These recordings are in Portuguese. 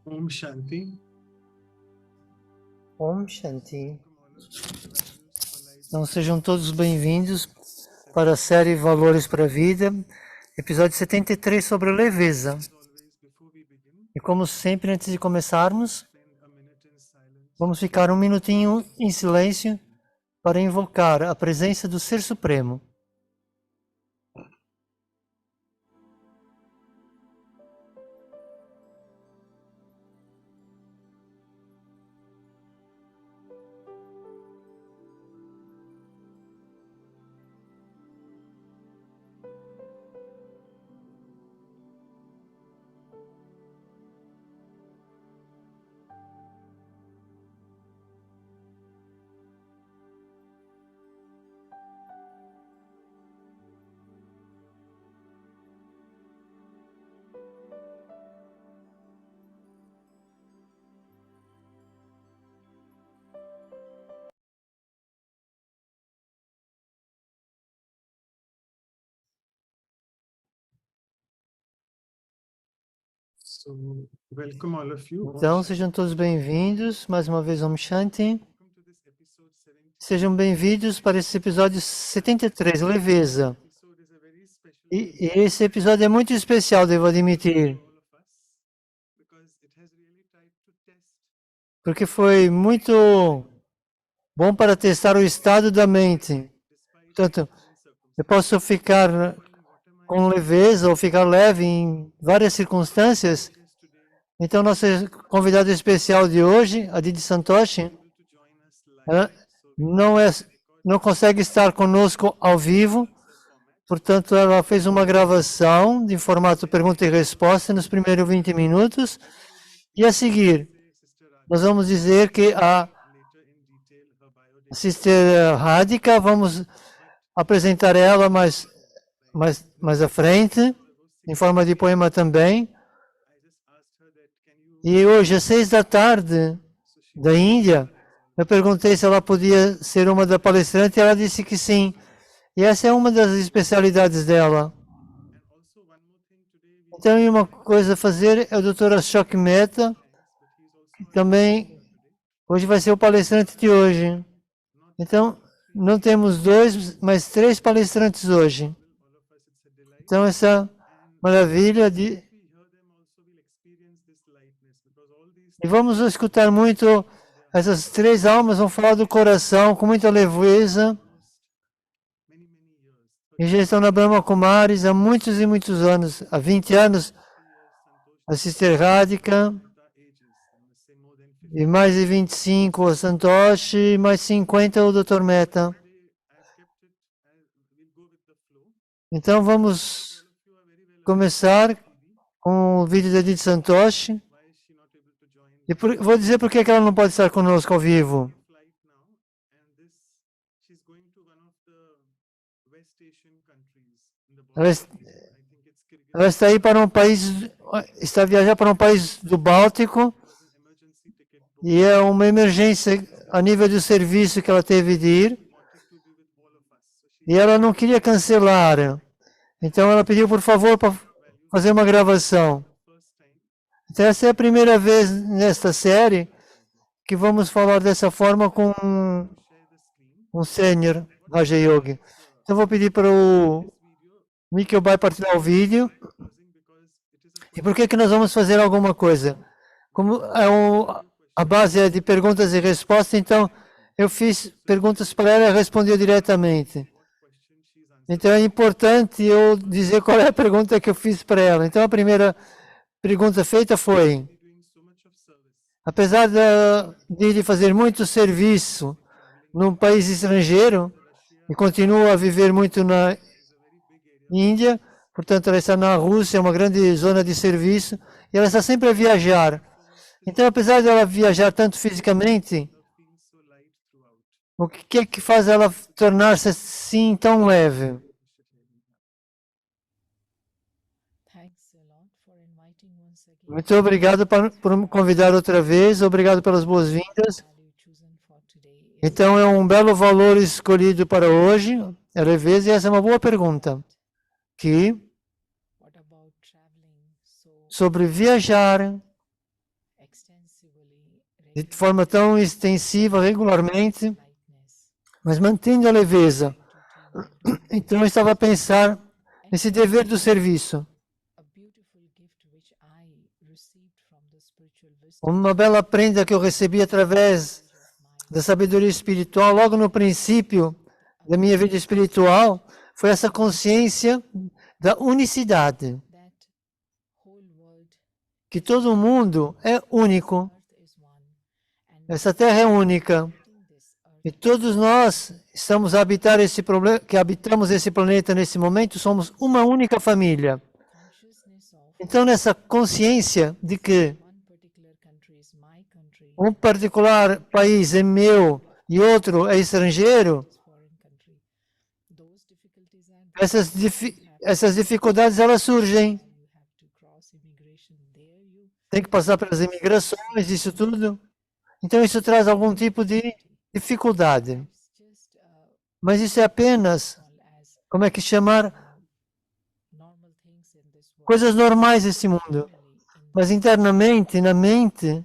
Om Shanti. Om Shanti. Então sejam todos bem-vindos para a série Valores para a Vida, episódio 73 sobre leveza. E como sempre, antes de começarmos, vamos ficar um minutinho em silêncio para invocar a presença do Ser Supremo. Welcome all of you. Então sejam todos bem-vindos, mais uma vez Om Shanti. Sejam bem-vindos para esse episódio 73, leveza. E esse episódio é muito especial, devo admitir, porque foi muito bom para testar o estado da mente. Portanto, eu posso ficar com leveza ou ficar leve em várias circunstâncias. Então, nossa convidada especial de hoje, a Didi Santoshi, ela não consegue estar conosco ao vivo, portanto, ela fez uma gravação de formato pergunta e resposta nos primeiros 20 minutos. E a seguir, nós vamos dizer que a Sister Radhika, vamos apresentar ela mais à frente, em forma de poema também. E hoje, às 6 da tarde, da Índia, eu perguntei se ela podia ser uma da palestrante e ela disse que sim. E essa é uma das especialidades dela. Então, uma coisa a fazer é o Dr. Ashok Mehta, que também hoje vai ser o palestrante de hoje. Então, não temos 2, mas 3 palestrantes hoje. Então, essa maravilha de... E vamos escutar muito, essas 3 almas vão falar do coração com muita leveza. E já estão na Brahma Kumaris há muitos e muitos anos, há 20 anos, a Sister Radhika, e mais de 25 o Santoshi, e mais 50 o Dr. Mehta. Então vamos começar com o vídeo da Didi Santoshi. E vou dizer por que ela não pode estar conosco ao vivo. Ela está aí para um país, está a viajar para um país do Báltico e é uma emergência a nível do serviço que ela teve de ir e ela não queria cancelar. Então ela pediu por favor para fazer uma gravação. Então essa é a primeira vez nesta série que vamos falar dessa forma com um sênior Raja Yogi. Então vou pedir para o Mikkel vai partilhar o vídeo. E por que nós vamos fazer alguma coisa? Como a base é de perguntas e respostas, então eu fiz perguntas para ela e ela respondeu diretamente. Então é importante eu dizer qual é a pergunta que eu fiz para ela. Então a primeira pergunta feita foi: apesar de ele fazer muito serviço num país estrangeiro e continua a viver muito na Índia, portanto ela está na Rússia, uma grande zona de serviço, e ela está sempre a viajar. Então, apesar de ela viajar tanto fisicamente, o que é que faz ela tornar-se assim tão leve? Muito obrigado por me convidar outra vez, obrigado pelas boas-vindas. Então, é um belo valor escolhido para hoje, a leveza, e essa é uma boa pergunta. Sobre viajar, de forma tão extensiva, regularmente, mas mantendo a leveza. Então eu estava a pensar nesse dever do serviço. Uma bela prenda que eu recebi através da sabedoria espiritual, logo no princípio da minha vida espiritual, foi essa consciência da unicidade. Que todo mundo é único. Essa terra é única. E todos nós estamos a habitar esse problema, que habitamos esse planeta nesse momento, somos uma única família. Então, nessa consciência de que um particular país é meu e outro é estrangeiro, essas dificuldades elas surgem. Tem que passar pelas imigrações, isso tudo. Então, isso traz algum tipo de dificuldade. Mas isso é apenas, como é que chamar? Coisas normais desse mundo. Mas internamente, na mente,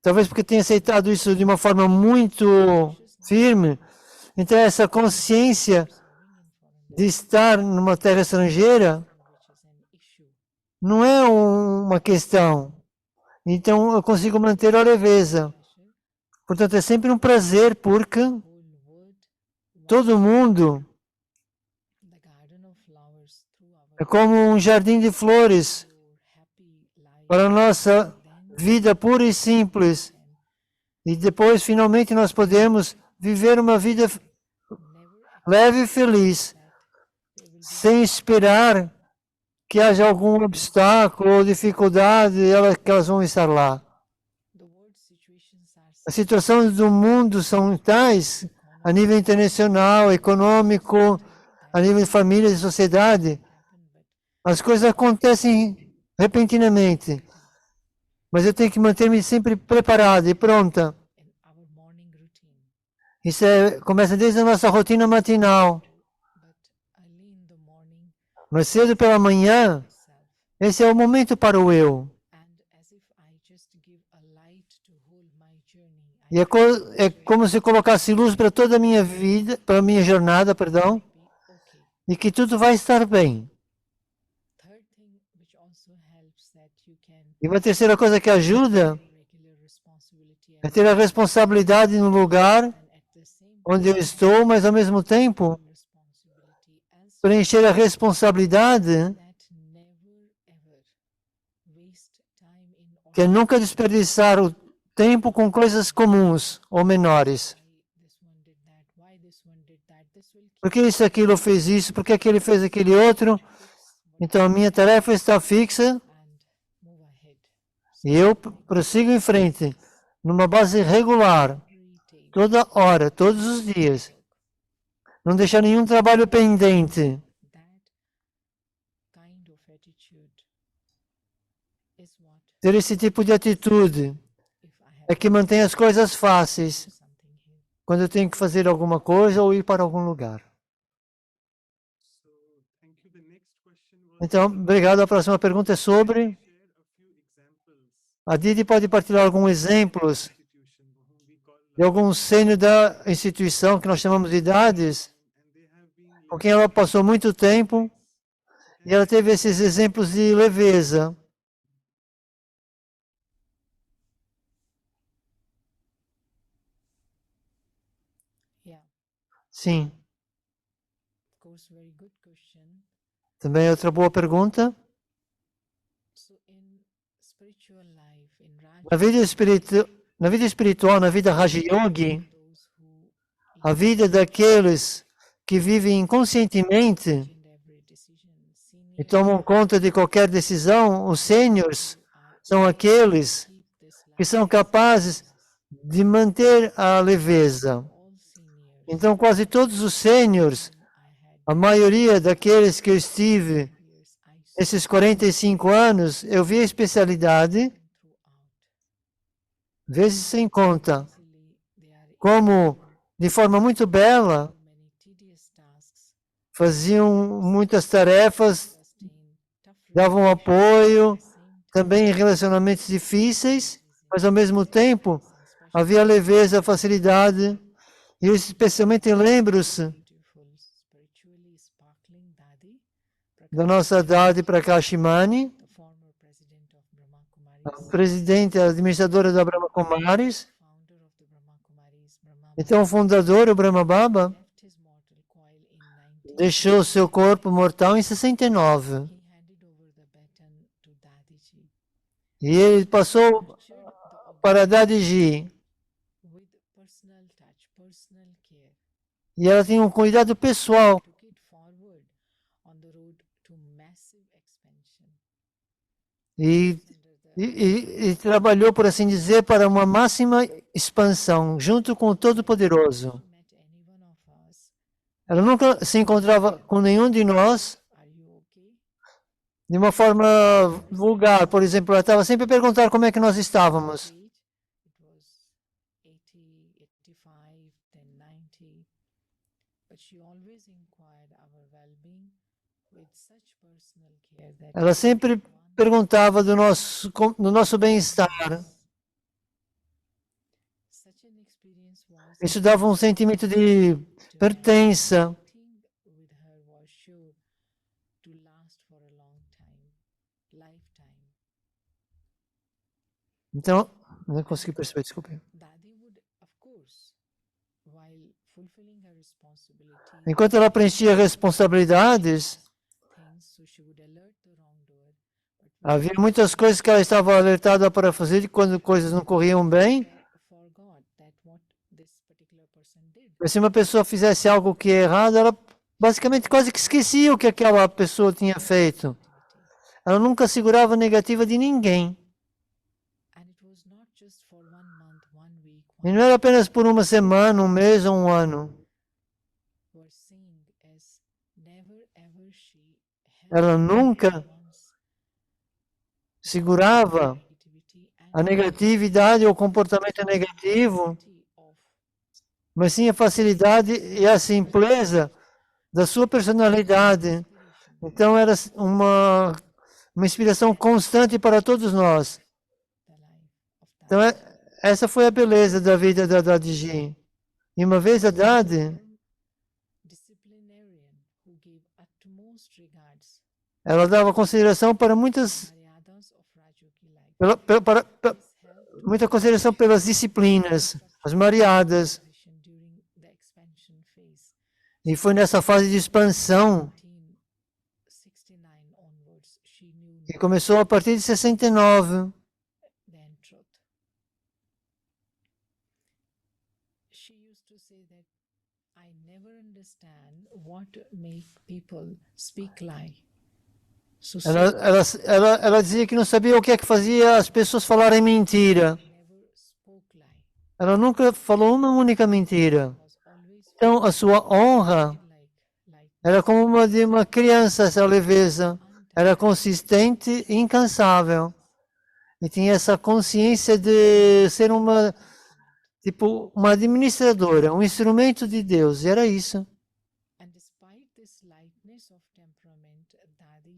talvez porque tenha aceitado isso de uma forma muito firme, então essa consciência de estar numa terra estrangeira não é uma questão. Então eu consigo manter a leveza. Portanto, é sempre um prazer, porque todo mundo é como um jardim de flores para a nossa vida pura e simples. E depois, finalmente, nós podemos viver uma vida leve e feliz, sem esperar que haja algum obstáculo ou dificuldade, que elas vão estar lá. As situações do mundo são tais, a nível internacional, econômico, a nível de família e sociedade. As coisas acontecem repentinamente, mas eu tenho que manter-me sempre preparada e pronta. Isso começa desde a nossa rotina matinal. Mas cedo pela manhã, esse é o momento para o eu. E é como se colocasse luz para toda a minha vida, para a minha jornada, perdão, e que tudo vai estar bem. E uma terceira coisa que ajuda é ter a responsabilidade no lugar onde eu estou, mas ao mesmo tempo preencher a responsabilidade que é nunca desperdiçar o tempo com coisas comuns ou menores. Por que isso, aquilo fez isso? Por que aquele fez aquele outro? Então a minha tarefa está fixa e eu prossigo em frente, numa base regular, toda hora, todos os dias. Não deixar nenhum trabalho pendente. Ter esse tipo de atitude é que mantém as coisas fáceis quando eu tenho que fazer alguma coisa ou ir para algum lugar. Então, obrigado. A próxima pergunta é sobre... A Didi pode partilhar alguns exemplos de algum sênior da instituição que nós chamamos de idades, com quem ela passou muito tempo e ela teve esses exemplos de leveza. Sim. Também é outra boa pergunta. Na vida espiritual, na vida Raja Yogi, a vida daqueles que vivem inconscientemente e tomam conta de qualquer decisão, os sêniors são aqueles que são capazes de manter a leveza. Então, quase todos os sêniors, a maioria daqueles que eu estive nesses 45 anos, eu vi a especialidade, vezes sem conta, como, de forma muito bela, faziam muitas tarefas, davam apoio, também em relacionamentos difíceis, mas ao mesmo tempo havia leveza, facilidade. E eu especialmente lembro-se da nossa Dadi Prakashimani, a presidente, a administradora da Brahma Kumaris. Então, o fundador, o Brahma Baba, deixou seu corpo mortal em 69. E ele passou para Dadiji. E ela tinha um cuidado pessoal. E trabalhou, por assim dizer, para uma máxima expansão, junto com o Todo-Poderoso. Ela nunca se encontrava com nenhum de nós de uma forma vulgar. Por exemplo, ela estava sempre a perguntar como é que nós estávamos. Ela sempre perguntava do nosso bem-estar. Isso dava um sentimento de pertença. Então, não consegui perceber, desculpe. Enquanto ela preenchia responsabilidades, havia muitas coisas que ela estava alertada para fazer quando coisas não corriam bem. Se uma pessoa fizesse algo que é errado, ela basicamente quase que esquecia o que aquela pessoa tinha feito. Ela nunca segurava a negativa de ninguém. E não era apenas por uma semana, um mês ou um ano. Ela nunca segurava a negatividade ou o comportamento negativo, mas sim a facilidade e a simpleza da sua personalidade. Então era uma inspiração constante para todos nós. Então essa foi a beleza da vida da Dadiji. E uma vez a Dadi, ela dava consideração para muita consideração pelas disciplinas, as mariadas. E foi nessa fase de expansão que começou a partir de 69. Ela dizia que não sabia o que é que fazia as pessoas falarem mentira. Ela nunca falou uma única mentira. Então, a sua honra era como uma de uma criança, essa leveza. Era consistente e incansável. E tinha essa consciência de ser uma administradora, um instrumento de Deus. E era isso.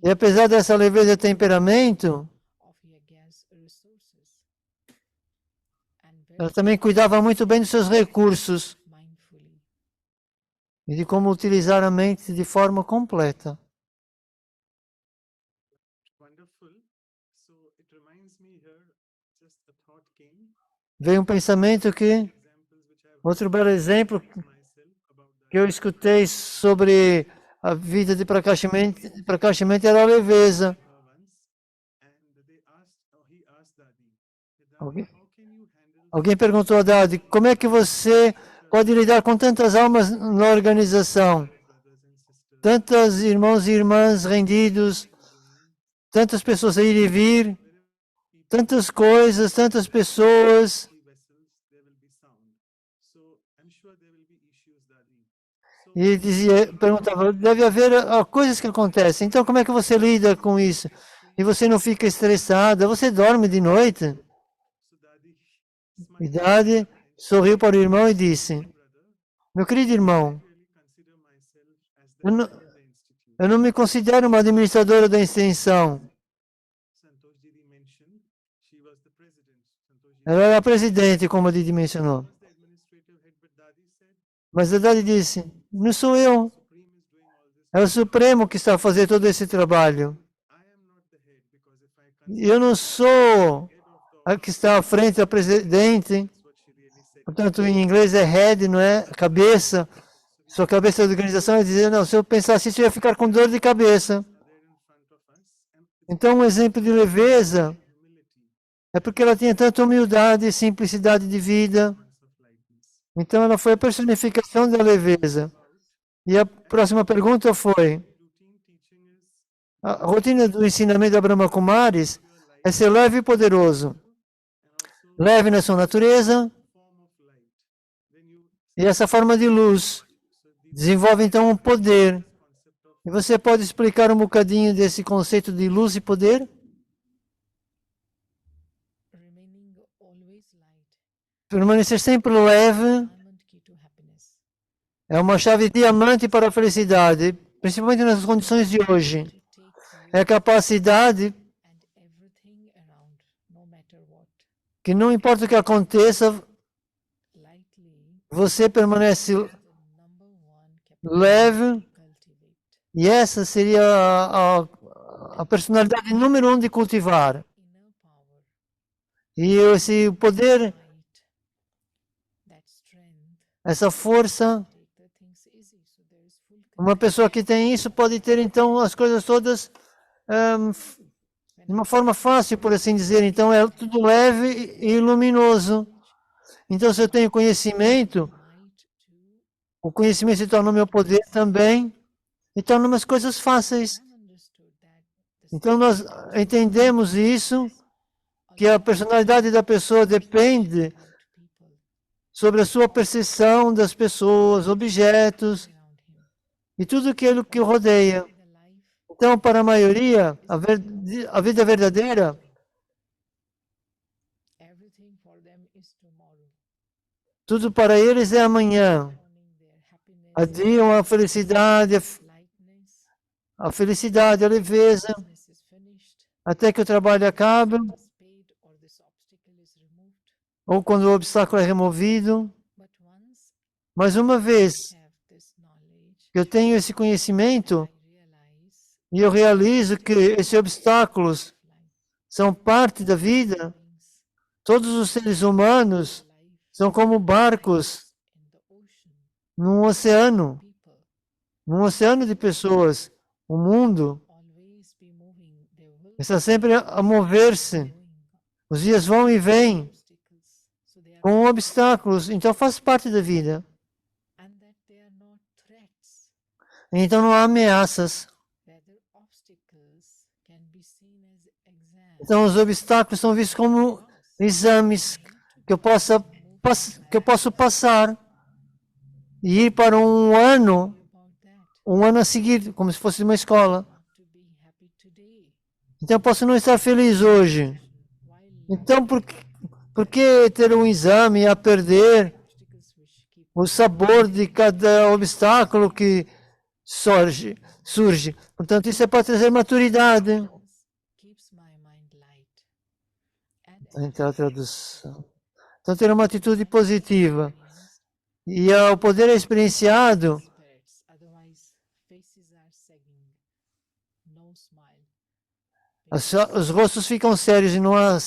E apesar dessa leveza de temperamento, ela também cuidava muito bem dos seus recursos e de como utilizar a mente de forma completa. Veio um pensamento outro belo exemplo que eu escutei sobre a vida de Prakashimani era a leveza. Alguém perguntou a Dadi, como é que você pode lidar com tantas almas na organização? Tantos irmãos e irmãs rendidos, tantas pessoas a ir e vir, tantas coisas, tantas pessoas. E perguntava, deve haver coisas que acontecem. Então, como é que você lida com isso? E você não fica estressada? Você dorme de noite? E Dadi sorriu para o irmão e disse, meu querido irmão, Eu não me considero uma administradora da extensão. Santosh Didi mentioned she was the president. Santosh Didi Ela era a presidente, como a Didi mencionou. was the administrative head, but Dadi said Mas a Dadi disse, não sou eu. Supreme is doing all this. É o Supremo que está a fazer todo esse trabalho. I am not the head because if I Eu não sou head of the a que está à frente, a presidente. that's what she really said. Portanto, em inglês é head, não é? Cabeça. Sua cabeça da organização é dizer, não, se eu pensasse isso, eu ia ficar com dor de cabeça. Are there in front of us, and it's Então, um exemplo de leveza humility, é porque ela tinha tanta humildade e simplicidade de vida. sense of lightness. Então, ela foi a personificação da leveza. E a próxima pergunta foi, Routine teaching is a rotina do ensinamento da Brahma Kumaris é ser leve e poderoso. and also Leve na sua natureza, form of light. Then you e essa forma de luz desenvolve então um poder. concept of E você pode explicar um bocadinho desse conceito de luz e poder? remaining always light, Permanecer sempre leve diamond key to happiness. é uma chave diamante para a felicidade, principalmente nas condições de hoje. To take you É a capacidade and everything around, no matter what. que não importa o que aconteça, Lightly, você permanece the number one leve, to cultivate. e essa seria a personalidade número um de cultivar. Inner power, E esse poder, light, that strength, essa força, take the things easy. So there is full uma pessoa que tem isso pode ter então as coisas todas de uma forma fácil, por assim dizer. Então é tudo leve e luminoso. Então, se eu tenho conhecimento, light to o conhecimento se torna o meu poder também, e torna umas coisas fáceis. I've understood that the Então, nós entendemos isso, que a personalidade da pessoa depende to people sobre a sua percepção das pessoas, objetos around him. e tudo aquilo que o rodeia. The life Então, para a maioria, a vida verdadeira, everything for them is tomorrow. tudo para eles é amanhã. Owning their happiness, Adiam a felicidade, lightness, a leveza, business is finished, até que o trabalho acabe, is paid, or this obstacle is removed. ou quando o obstáculo é removido. But once Mas uma vez I have this knowledge, que eu tenho esse conhecimento I realize e eu realizo que esses obstáculos life, são parte da vida, things, todos os seres humanos life são como barcos in the ocean, num people oceano de pessoas. O mundo always be moving, they will está sempre a mover-se. going Os dias vão e vêm obstacles. So they are com obstáculos, então faz parte da vida. and that they are not threats. Então não há ameaças. Rather obstacles can be seen as exams. Então os obstáculos são vistos como exames que eu posso passar e ir para About that, um ano a seguir, como se fosse uma escola. to be happy today. Então eu posso não estar feliz hoje. While Então por que ter um exame a perder obstacles which keep o sabor de cada obstáculo que surge? Portanto, isso é para trazer maturidade. keeps my mind light. And Então, a tradução. Então, ter uma atitude positiva. experience E o poder é experienciado. spirits, otherwise faces are sagging, no smile. Os rostos ficam sérios e não há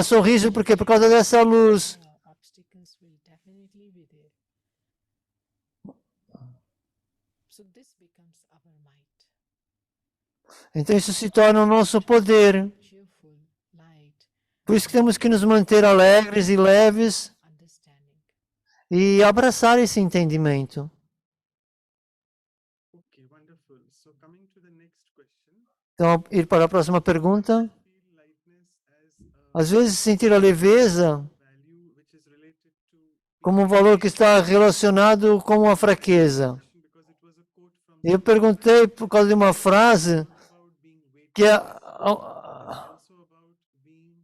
sorriso, porque por causa dessa luz. Obstacles will definitely be there. So this becomes our might. Então isso se torna o nosso poder. Cheerful, light, Por isso que temos que nos manter alegres e leves understanding. e abraçar esse entendimento. okay, wonderful. So coming to the next question, Então, ir para a próxima pergunta. feel lightness as a Às vezes, sentir a leveza value which is related to como um valor que está relacionado com a fraqueza. because it was a quote from Eu perguntei por causa de uma frase about being weight, que also about being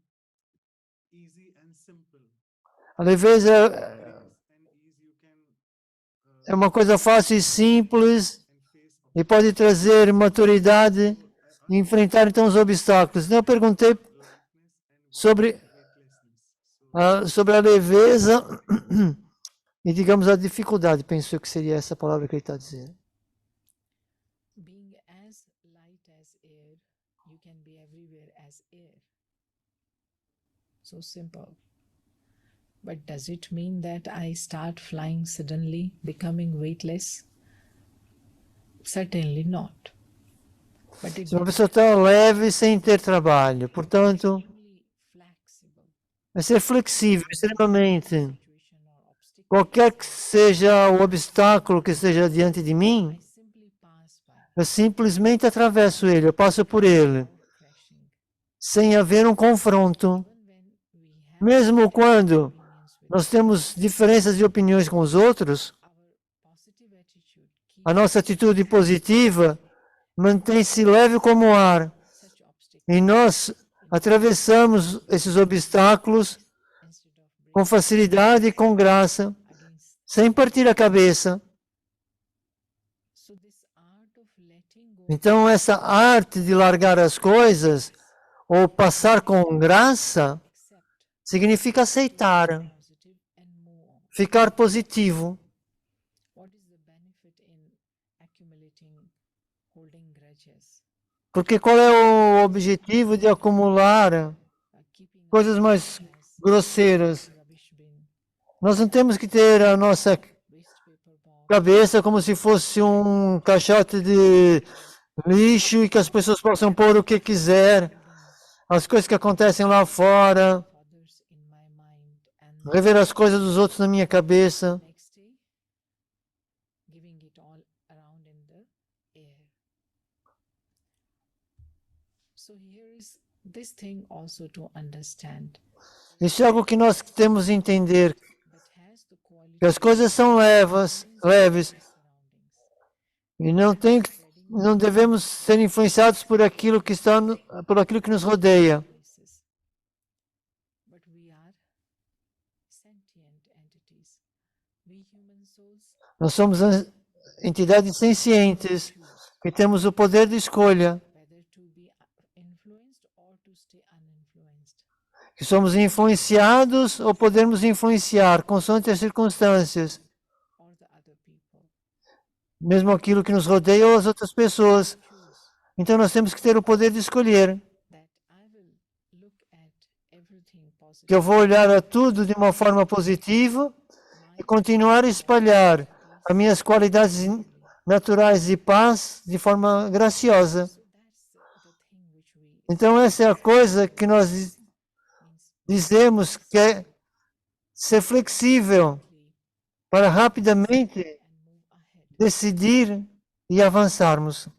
easy and simple. a leveza And ease you can é uma coisa fácil e simples and face e pode trazer maturidade e enfrentar então os obstáculos. Então, eu perguntei sobre a leveza e, digamos, a dificuldade. Penso que seria essa palavra que ele está dizendo. Being as light as air, you can be everywhere as air. So simple. But does it mean that I start flying suddenly, becoming weightless? Certainly not. But it Se uma pessoa está leve sem ter trabalho, portanto, extremely flexible. é ser flexível, extremamente. Situation or obstacle, Qualquer que seja o obstáculo que esteja diante de mim, I simply pass by eu simplesmente atravesso ele, eu passo por ele, without crashing. sem haver um confronto. Even when we have Mesmo quando opinions with nós temos diferenças de opiniões com os outros, our positive attitude, keep a nossa atitude positiva mantém-se leve como o ar. such obstacles E nós atravessamos esses obstáculos instead of com breaking facilidade e com graça, against. sem partir a cabeça. So this art of letting go Então, essa arte de largar as coisas ou passar com graça accept significa aceitar, positive and move on. ficar positivo. What is the benefit in accumulating holding grudges? Porque qual é o objetivo de acumular Keeping coisas mais as grosseiras? rubbish bin, Nós não temos que ter a nossa waste paper bomb, cabeça como se fosse um caixote de lixo e que as pessoas possam pôr o que quiser. As coisas que acontecem lá fora, others in my mind, and rever as coisas dos outros na minha cabeça. next day giving it all around in the air. So here is this thing also to understand, Isso é algo que nós temos de entender, but has the quality que as coisas são leves of surroundings. e não devemos ser influenciados por aquilo que está, por aquilo que nos rodeia. Places. But we are sentient entities. We human souls Nós somos entidades sencientes que temos o poder de escolha, whether to be influenced or to stay uninfluenced. que somos influenciados ou podemos influenciar consoante as circunstâncias, Or the other people. mesmo aquilo que nos rodeia ou as outras pessoas. Choose Então nós temos que ter o poder de escolher, that I will look at everything positive. que eu vou olhar a tudo de uma forma positiva e continuar a espalhar as minhas qualidades naturais de paz de forma graciosa. So that's the thing which we Então essa é a coisa que nós means dizemos que é ser flexível para rapidamente and move ahead. decidir e avançarmos. It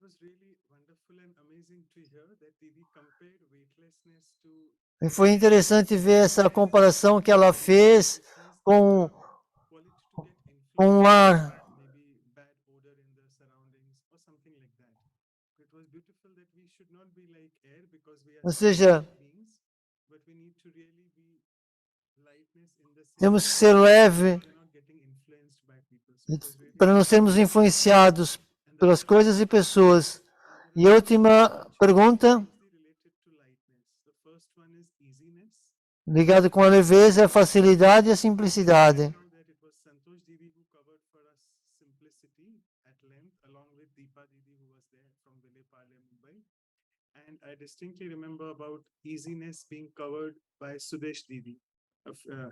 was really wonderful and amazing to hear that Didi compared weightlessness to E foi interessante ver essa comparação que ela fez com quality to get um influence, ar. maybe bad odor in the surroundings or something like that. It was beautiful that we should not be like air because we are Ou seja, sentient beings, but we need to really be lightness in the sense temos que ser leve that we're not getting influenced by people. So it was really para não sermos influenciados pelas coisas e pessoas. E a última pergunta, closely related to lightness. The first one is easiness. ligada com a leveza, a facilidade e a simplicidade. I know that it was Santosh Didi who covered for us simplicity at length, along with Deepa Didi, who was there from Vilaypalle, Mumbai. And I distinctly remember about easiness being covered by Sudesh Didi.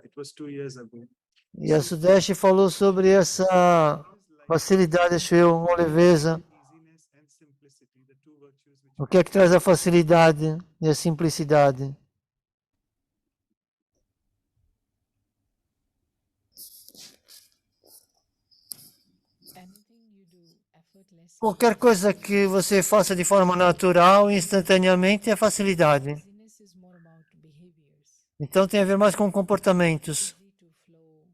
It was 2 years ago. E a Sudeste falou sobre essa facilidade, acho eu, uma leveza. Easiness and simplicity, the two virtues which O que é que traz a facilidade e a simplicidade? Anything you do effortlessly, Qualquer coisa que você faça de forma natural, instantaneamente, é facilidade. easiness is more about behaviors. Então tem a ver mais com comportamentos. Easy to flow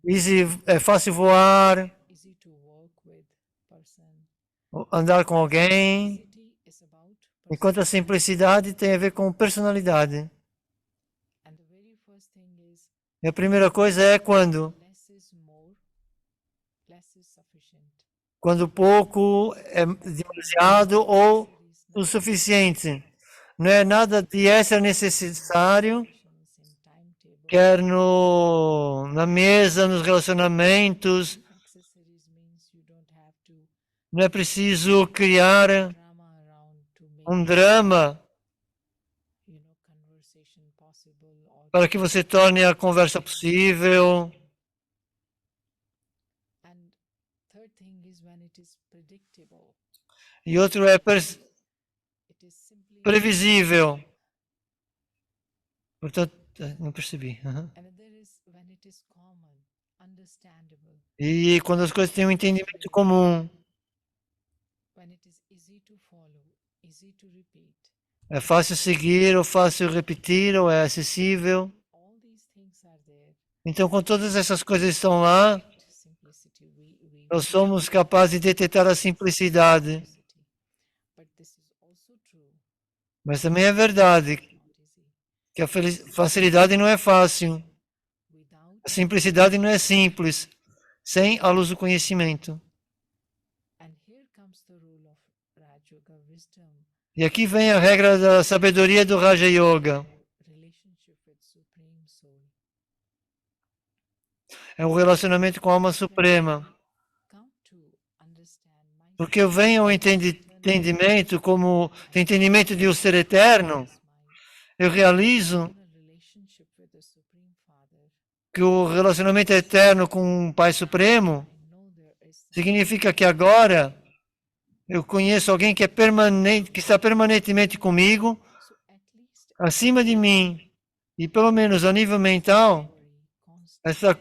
with, Easy, é fácil voar, easy to work with person. andar com alguém, Simplicity is about enquanto a simplicidade tem a ver com personalidade. and the very first thing is E a primeira coisa é quando less is more, less is sufficient. quando pouco é demasiado ou o suficiente. Não é nada de extra necessário, quer na mesa, nos relacionamentos. Não é preciso criar um drama para que você torne a conversa possível. E outro é previsível. Portanto, não percebi. E quando as coisas têm um entendimento comum, é fácil seguir, ou fácil repetir, ou é acessível. Então, quando todas essas coisas estão lá, nós somos capazes de detectar a simplicidade. Mas também é verdade que a facilidade não é fácil. A simplicidade não é simples, sem a luz do conhecimento. E aqui vem a regra da sabedoria do Raja Yoga. É o relacionamento com a alma suprema. Porque eu venho ao entendimento como entendimento de o ser eterno, eu realizo que o relacionamento eterno com o Pai Supremo significa que agora eu conheço alguém que é permanente, que está permanentemente comigo, acima de mim, e pelo menos a nível mental, essa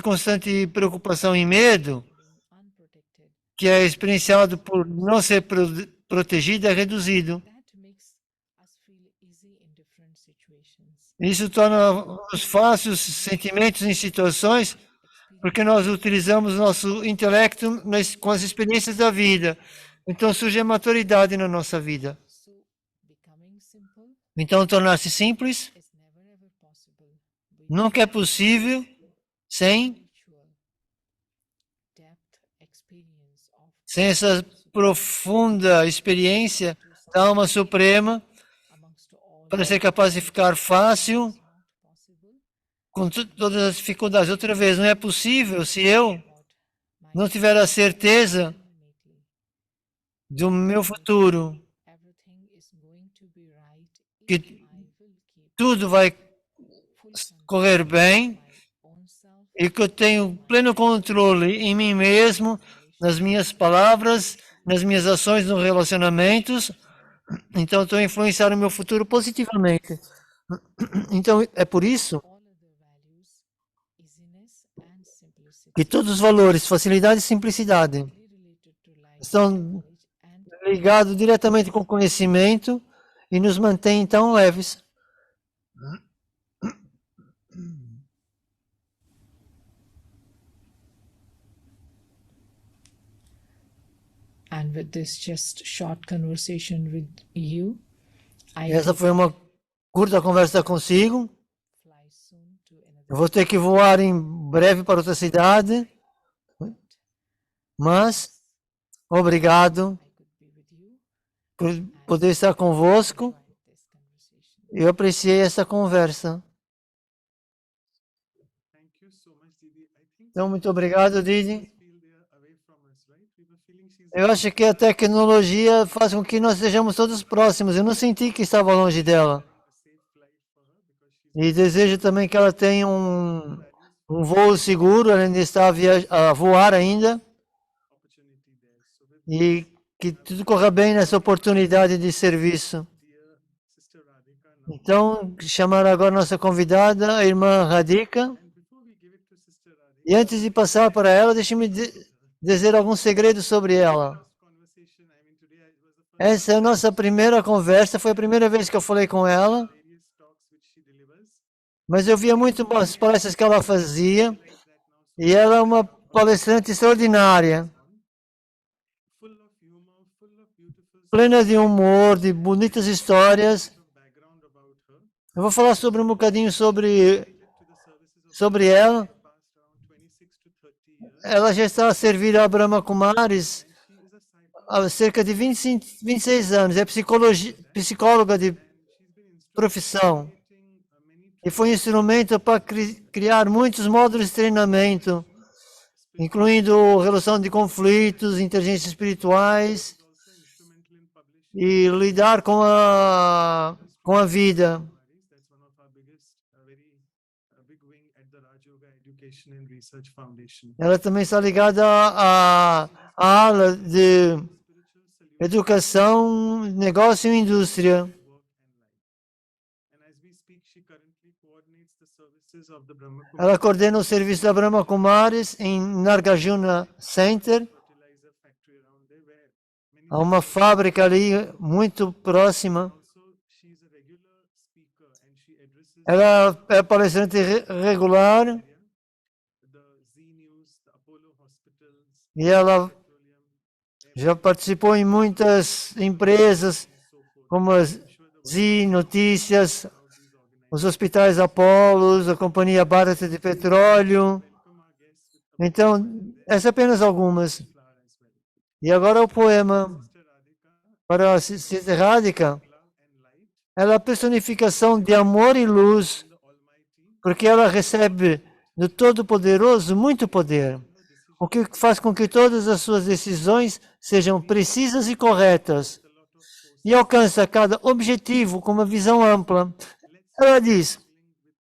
constante preocupação e medo, que é experienciado por não ser protegido, é reduzido. Isso torna os fáceis sentimentos em situações, porque nós utilizamos nosso intelecto com as experiências da vida. Então surge a maturidade na nossa vida. Então tornar-se simples nunca é possível sem essa profunda experiência da alma suprema, para ser capaz de ficar fácil com todas as dificuldades. Outra vez, não é possível se eu não tiver a certeza do meu futuro, que tudo vai correr bem e que eu tenho pleno controle em mim mesmo, nas minhas palavras, nas minhas ações, nos relacionamentos. Então, estou a influenciar o meu futuro positivamente. Então, é por isso que todos os valores, facilidade e simplicidade, estão ligados diretamente com o conhecimento e nos mantêm, então, leves. And with this just short conversation with you, Essa foi uma curta conversa consigo. Eu vou ter que voar em breve para outra cidade, mas obrigado por poder estar convosco. Eu apreciei essa conversa. Então, muito obrigado, Didi. Eu acho que a tecnologia faz com que nós estejamos todos próximos. Eu não senti que estava longe dela. E desejo também que ela tenha um voo seguro, ela ainda está a voar ainda. E que tudo corra bem nessa oportunidade de serviço. Então, chamar agora nossa convidada, a irmã Radhika. E antes de passar para ela, deixe-me dizer alguns segredos sobre ela. Essa é a nossa primeira conversa, foi a primeira vez que eu falei com ela. Mas eu via muito as palestras que ela fazia. E ela é uma palestrante extraordinária. Plena de humor, de bonitas histórias. Eu vou falar sobre um bocadinho sobre ela. ela já está a servir a Brahma Kumaris she is a psychologist há cerca de 25, 26 anos. É psicóloga de and she's been profissão instrumental in creating many e foi um instrumento para criar muitos módulos de treinamento, incluindo resolução de conflitos, inteligências espirituais also instrumental in publishing e lidar com a vida. That's one of our biggest, big wing at the Raj Yoga Education and Research Foundation. Ela também está ligada à ala de Spiritual solution educação, negócio e indústria. work and life. And as we speak, she currently coordinates the services of the Brahma Ela coordena o serviço da Brahma Kumaris em Nagarjuna Center. fertilizer factory around there, where many Há uma fábrica ali muito próxima. also she's a regular speaker and she addresses Ela é palestrante regular the Z News, the Apollo Hospitals, e ela petroleum, já participou em muitas empresas, so forth. como as I'm sure the Z Notícias, of these organizations os hospitais Apolos, a Companhia Bharata de Petróleo. welcome our guests with a Então, essas apenas algumas. flower as well. E agora o poema Sister Radhika, para a Sister Radhika. love and light, Ela é a personificação de amor e luz, the Almighty, porque ela recebe do Todo-Poderoso muito poder, o que faz com que todas as suas decisões sejam precisas e corretas a lot of force, e alcança cada objetivo com uma visão ampla. Ela diz: with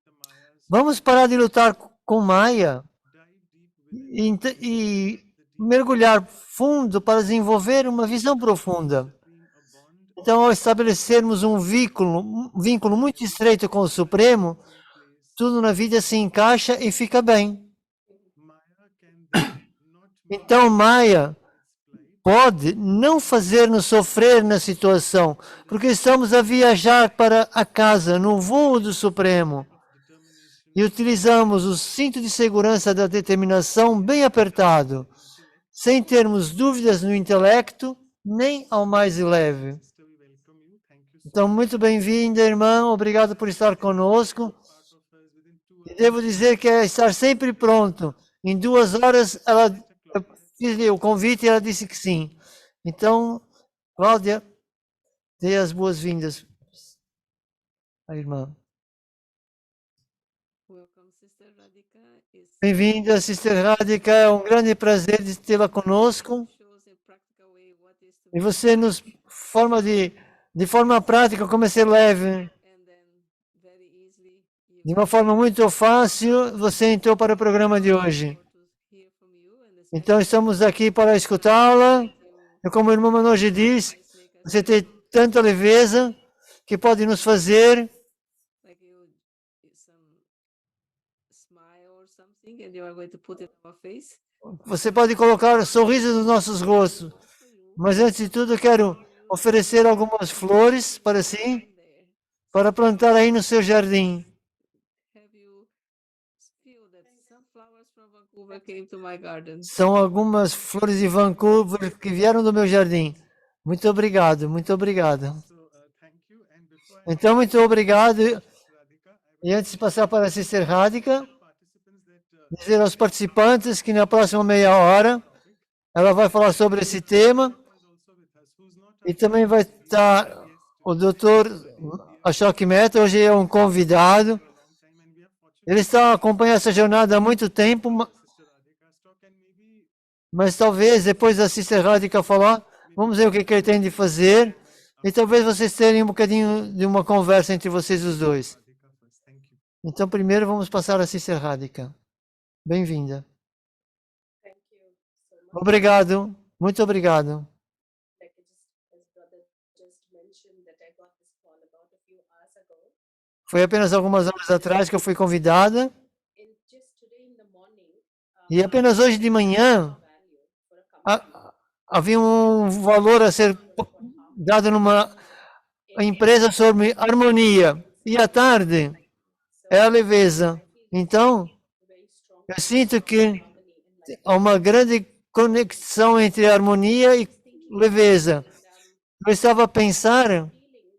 the Mayas, vamos parar de lutar com Maya dive deep with e mergulhar fundo para desenvolver uma visão profunda. being a bond Então, ao estabelecermos um vínculo muito estreito com o Supremo, tudo na vida se encaixa e fica bem. Maya can then not Então, Maya pode não fazer-nos sofrer na situação, porque estamos a viajar para a casa no voo do Supremo determination e utilizamos o cinto de segurança da determinação bem apertado, sem termos dúvidas no intelecto nem ao mais leve. sister, we welcome you. Thank you so Então, muito bem-vinda, irmã. Obrigado por estar conosco. part of us within 2 E devo dizer que é estar sempre pronto. Em 2 horas, eu fiz o convite e ela disse que sim. Então, Cláudia, dê as boas-vindas à irmã. Welcome, Sister Radhika. It's Bem-vinda, Sister Radhika. É um grande prazer de tê-la conosco. shows in practical way what is to E você nos forma de forma prática como é ser leve. and then very easily you De uma forma muito fácil, você entrou para o programa de hoje. to hear from you and Então, estamos aqui para escutá-la. E como o irmão Manoj diz, make us você tem tanta leveza que pode nos fazer like you some smile or something and you are going to put it on our face. Você pode colocar sorrisos nos nossos rostos. Mas antes de tudo, eu quero oferecer algumas flores para si, There. para plantar aí no seu jardim. Have you feel that some flowers from Vancouver came to my garden? São algumas flores de Vancouver que vieram do meu jardim. Muito obrigado, muito obrigado. So, thank you. And before I Então, muito obrigado. Radhika, I E antes de passar para a Sister Radhika, would participants that dizer aos participantes que na próxima meia hora ela vai falar sobre esse tema. is also with us, who's not E também vai estar o Dr. Ashok Mehta, hoje é um convidado. a long time, and we are fortunate Ele está acompanhando essa jornada há muito tempo, Sister Radhika's talk, and maybe mas talvez depois da Sister Radhika falar, vamos ver o que ele tem de fazer. E talvez vocês tenham um bocadinho de uma conversa entre vocês os dois. Radhika first. Thank you. Então, primeiro vamos passar a Sister Radhika. Bem-vinda. Thank you so much. Obrigado, muito obrigado. Like as brother just mentioned that I got this call about a few hours ago. Foi apenas algumas horas atrás que eu fui convidada. And just today in the morning, E apenas hoje de manhã value for a company. havia um valor a ser dado numa empresa sobre harmonia. E à tarde é a leveza. Então, Very strong eu sinto que company and like há uma grande conexão entre harmonia e leveza. Eu estava a pensar, feeling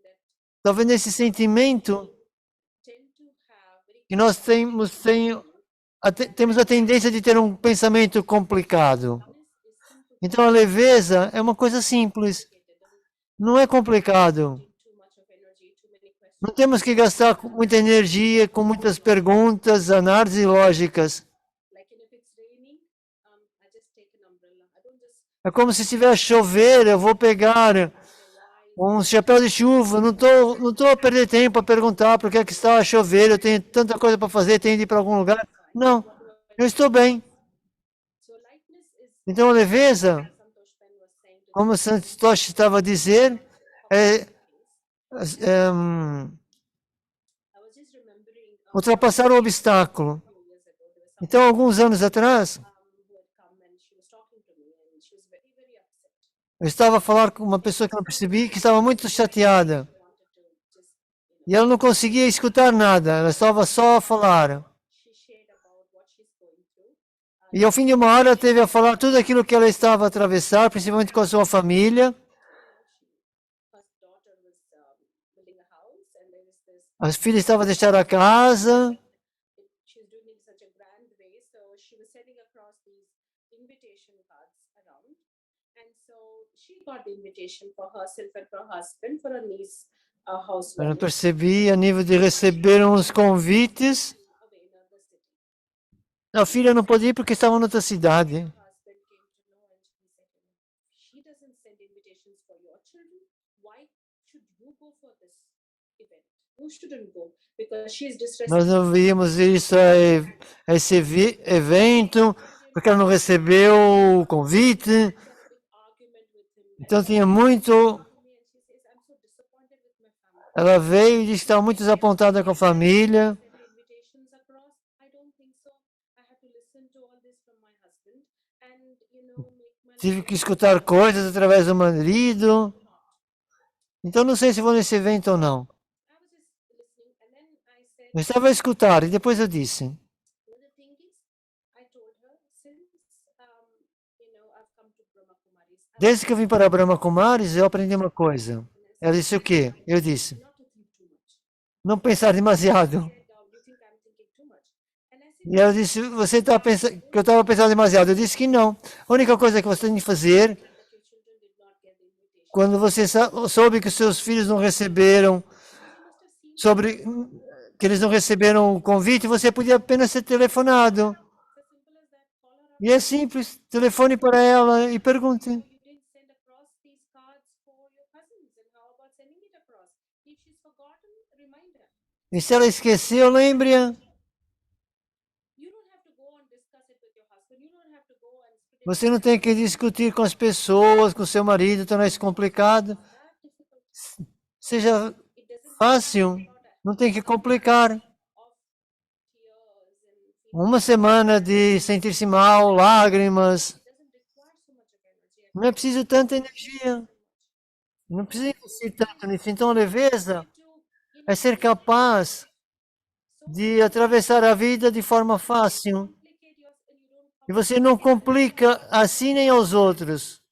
that talvez nesse sentimento tend to have very que nós temos temos a tendência de ter um pensamento complicado. Calmness is simple. Então a leveza é uma coisa simples, não é complicado. Too much of energy, too many questions. Não temos que gastar muita energia com muitas perguntas, análises lógicas. Like, if it's raining, I just take an umbrella. I don't just É como se estiver a chover, eu vou pegar say why. um chapéu de chuva. Não tô a perder tempo a perguntar por que é que está a chover, eu tenho tanta coisa para fazer, tenho de ir para algum lugar. Não, eu estou bem. So lightness is, Então a leveza, Santosh Pen was saying to como Santosh estava a dizer, é, I was just remembering ultrapassar o obstáculo. a few years ago, there was Então, alguns anos atrás, someone who had come and she was talking to me and she was very, very upset. eu estava a falar com uma pessoa que eu não percebi, que estava muito chateada. She wanted to just, E ela não conseguia escutar nada, ela estava só a falar. she shared about what she's going through. E ao fim de uma hora, ela teve a falar tudo aquilo que ela estava a atravessar, principalmente com a sua família. Her daughter was building a house and there is this, As filhas estavam a deixar a casa. she was doing it in such a grand way. So she was sending across these invitation cards around. And so she got the invitation for herself and for her husband for a niece Eu não housewarming percebi a nível de receber uns convites. away in another city. A filha não podia ir porque estava em outra cidade. Her husband came to know and he said, she doesn't send invitations for your children. Why should you go for this event? You shouldn't go because she is Nós disrespecting. não víamos isso a esse evento, porque ela não recebeu o convite. Big argument with him. Então tinha muito. And she says, I'm so disappointed with my family. Ela veio e disse que estava muito desapontada com a família. Send the invitations across. I don't think so. I have to listen to all this from my husband and make my Tive que escutar coisas através do marido. Então não sei se vou nesse evento ou não. I was just listening and then I said, Eu estava a escutar e depois eu disse: the thing is, I told her, since I've come to Brahma Kumaris, desde que eu vim para Brahma Kumaris, eu aprendi uma coisa. Ela disse o quê? Eu disse: not to think too much. não pensar demasiado. Said, you think I'm thinking too much? And I said, E ela disse: você está pensando que eu estava pensando demasiado? Eu disse que não. A única coisa que você tem de fazer, that your children did not get the invitation. quando você soube que os seus filhos não receberam, You must have seen que eles não receberam o convite, você podia apenas ter telefonado. it's as simple as that. Call her up. E é simples, telefone para ela e pergunte. You didn't send across these cards for your cousins, and how about sending it across? If she's forgotten, remind her. E se ela esqueceu, lembre-a. You don't have to go and discuss it with your husband. You don't have to go and split it. Você não tem que discutir com as pessoas, com seu marido, tornar isso complicado. That difficult. Seja It doesn't fácil, não tem que complicar. of tears and Uma semana de sentir-se mal, lágrimas, doesn't require so much of energy. não é preciso tanta energia. Não precisa investir tanto nisso. Então, a leveza é ser capaz de atravessar a vida de forma fácil. Complicate yourself and you don't E você não complica a si nem aos outros.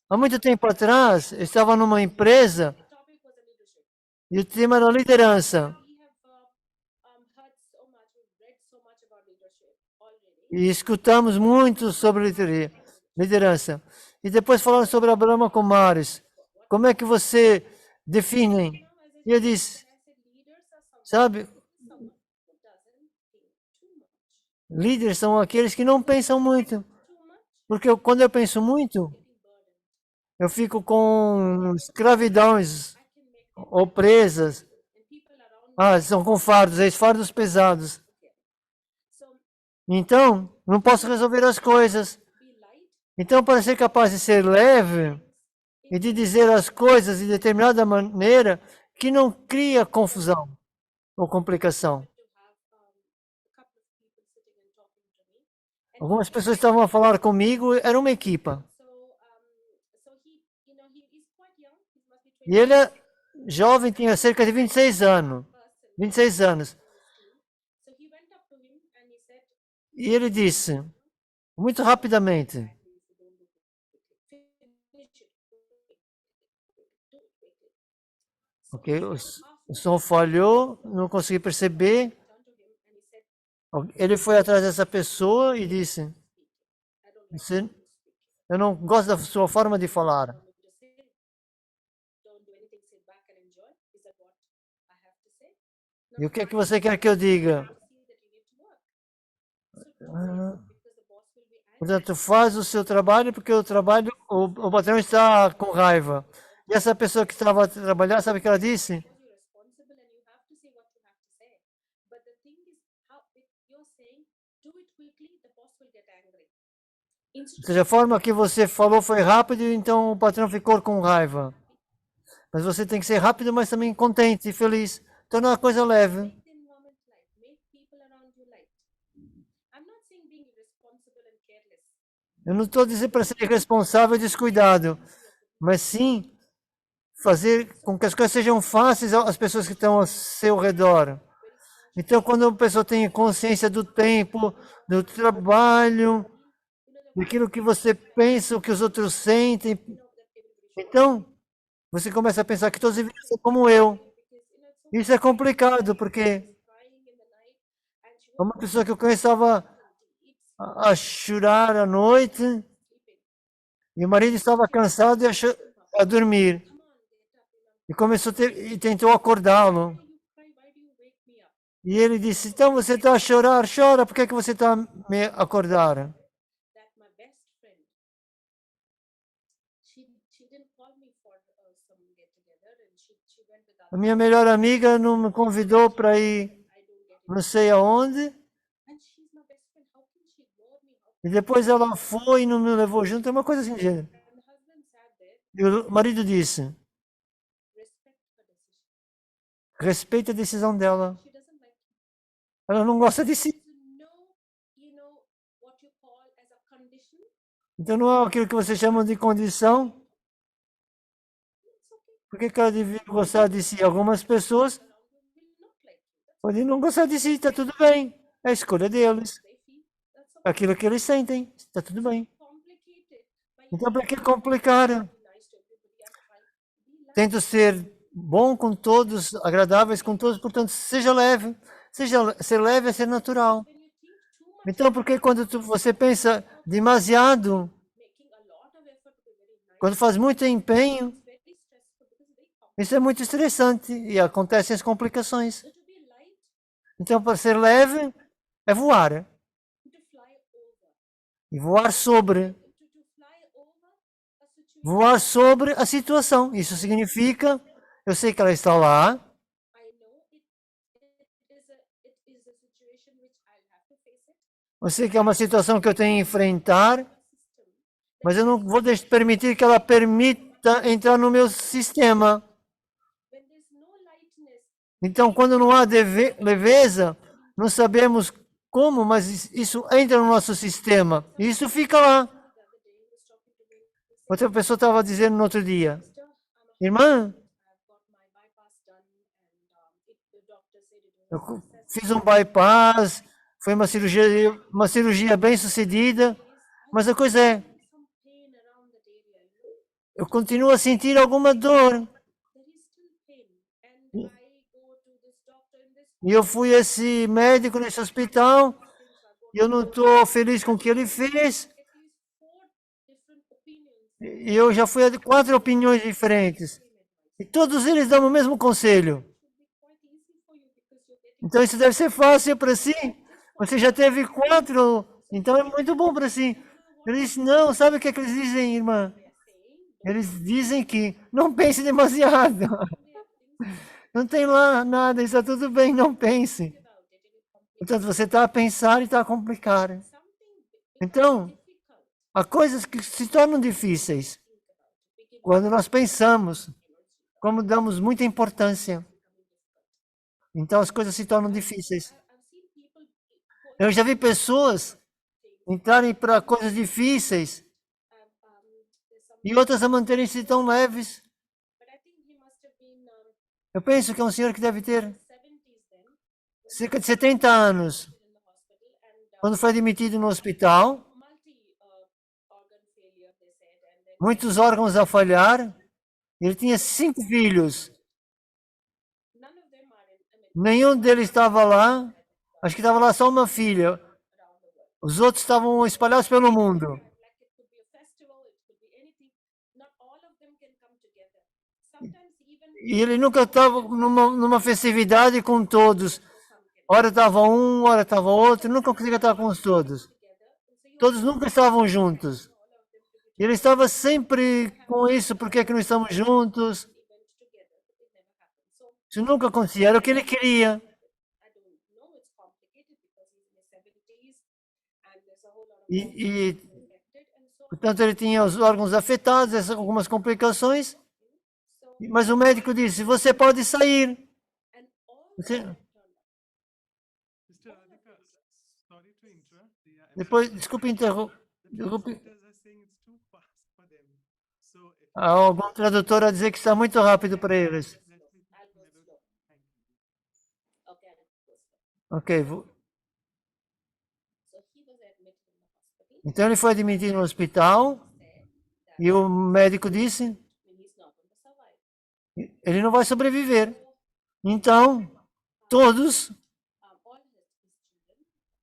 Há muito tempo atrás, eu estava numa empresa the topic was a leadership. e o tema era liderança. We have heard so much, we've read so much about leadership already. E escutamos muito sobre liderança. E depois falaram sobre a Brahma Kumaris. Como é que você define? E eu disse, I said leaders are sabe, someone who doesn't think too much. líderes são aqueles que não pensam muito. Too much Porque quando eu penso muito, getting burdened. eu fico com escravidões I can make them ou presas. and people around me. São com fardos, fardos pesados. So Então, não posso resolver as coisas. be light Então, para ser capaz de ser leve e de dizer as coisas de determinada maneira que não cria confusão ou complicação. to have a couple of people sitting and talking to me. And Algumas pessoas estavam a falar comigo, era uma equipa. so he is quite young. He must be E ele é jovem, tinha cerca de 26 anos. 26 anos. So he went up to him and he said, E ele disse, muito rapidamente, finish it. Do it quickly. ok, o som falhou, não consegui perceber. Turned to him and he said, Ele foi atrás dessa pessoa e disse: I don't like "Você, public speaking. eu não gosto da sua forma de falar." Want me to say, don't do anything, sit back and enjoy. Is that what I have to say? E o que é que fine. você quer que eu diga? You see that you need to work. So don't say so, because the boss will be angry. Portanto, faz o seu trabalho porque o patrão está com raiva. E essa pessoa que estava a trabalhar, sabe o que ela disse? Because you're responsible and you have to say what you have to say. But the thing is, how if you're saying, do it quickly, the boss will get angry. Ou Instead seja, a forma que você falou foi rápido, então o patrão ficou com raiva. happy, Mas você tem que ser rápido, mas também contente e feliz. Tornar a coisa leve. make the environment light, make people around you light. I'm not saying being irresponsible and careless. Eu não estou dizendo para ser irresponsável e descuidado, mas sim fazer com que as coisas sejam fáceis às pessoas que estão ao seu redor. Então, quando a pessoa tem consciência do tempo, do trabalho, daquilo que você pensa, o que os outros sentem, então você começa a pensar que todos deveriam ser como eu. Isso é complicado, porque uma pessoa que eu conheço estava a chorar à noite e o marido estava cansado e a dormir. E começou e tentou acordá-lo. E ele disse: então você está a chorar? Chora, por que você está a me acordar? That my best friend, she didn't call me for some get together, and she went with A other. minha melhor amiga não me convidou para ir I don't get it. não sei aonde. And she's my best friend. How can she ignore me? E depois ela foi e não me levou junto. É uma coisa assim, gênero. And the husband sat there, E o marido disse: respect her decision. respeite a decisão dela. She doesn't like you. Ela não gosta de si. To know, what you call as a condition, Então não é aquilo que vocês chamam de condição. it's okay. Por que ela devia gostar de si? Algumas pessoas Around you will not like you. podem não gostar de si, está tudo bem. É a escolha deles. They feel that's okay. Aquilo que eles sentem, está tudo bem. Complicated. By Então para que complicar? being nice to everybody, I'm trying. Be nice. Tento ser bom com todos, agradáveis com todos, portanto, seja leve. Ser leve é ser natural. When you think too much, Então, porque quando você pensa demasiado, making a lot of effort to be very nice, quando faz muito empenho, it's very stressful because it's very complicated. isso é muito estressante e acontecem as complicações. So to be light, Então, para ser leve, é voar. to fly over, E voar sobre. to fly over a situation. Voar sobre a situação. Isso significa, eu sei que ela está lá, I know it is a situation which I'll have to face it. eu sei que é uma situação que eu tenho que enfrentar, A system mas eu não vou permitir que ela permita entrar no meu sistema. when there's no lightness, Então, quando não há leveza, não sabemos como, mas isso entra no nosso sistema. E isso fica lá. the other day he was talking to me. He said, Outra pessoa estava dizendo no outro dia: "Sister, I'm a irmã, I've got my bypass done, and the doctor said it was eu a success. fiz um bypass, foi uma cirurgia bem sucedida, mas a coisa é, Some pain around that area, eu continuo a sentir alguma dor. there is still pain, and I go to this doctor in this E eu fui a esse médico nesse hospital, things are going. e eu não estou feliz com o que ele fez. At least 4 different opinions. E eu já fui a 4 opiniões diferentes. E todos eles dão o mesmo conselho. Should be quite easy for you because you're getting Então isso deve ser fácil para si. Você já teve 4, então é muito bom para si. Ele disse: não, sabe o que é que eles dizem, irmã? Eles dizem que não pense demasiado. Não tem lá nada, está tudo bem, não pense. about it, and it complicates Portanto, você está a pensar e está a complicar. something Então, difficult. há coisas que se tornam difíceis Think about it. Begin quando nós pensamos, como damos muita importância. Então as coisas se tornam difíceis. I've seen people go Eu já vi pessoas entrarem para coisas difíceis there's some, e outras a manterem-se tão leves. but I think he must have been Eu penso que é um senhor que deve ter 70s then cerca de 70 anos. in the hospital, and Quando foi admitido no hospital, multi organ failure they said, and then muitos órgãos a falhar. Ele tinha 5 filhos. none of them are in, I mean, Nenhum deles estava lá. Acho que estava lá só uma filha. around the world. Os outros estavam espalhados pelo mundo. Like it could be a festival, it could be anything. Not all of them can come together. Sometimes even E ele nunca estava numa festividade com todos. some can Ora estava um, ora estava outro, nunca conseguia estar com os todos. together. And so you Todos nunca estavam juntos. all of them to be E ele estava sempre com isso, por que é que não estamos juntos? event together. It never happened. So Isso nunca acontecia, era o que ele queria. I don't know, it's complicated because he's in his 70s and there's a whole lot of E, affected. And so portanto, ele tinha os órgãos afetados, algumas complicações, mas o médico disse, você pode sair. and all Você- turned up. Sister Radhika, sorry to interrupt. Yeah, I'm Depois, sorry. desculpe The interromper. translators are saying it's too fast for them. So if Há algum tradutor a dizer que está muito rápido para eles. let me I'll go never- slow. Thank you. Okay, I'll go slow. Ok. So he was admitted in the hospital. Então ele foi admitido no hospital Said that e o médico disse, he's not going to survive. ele não vai sobreviver. Então, todos, All his children,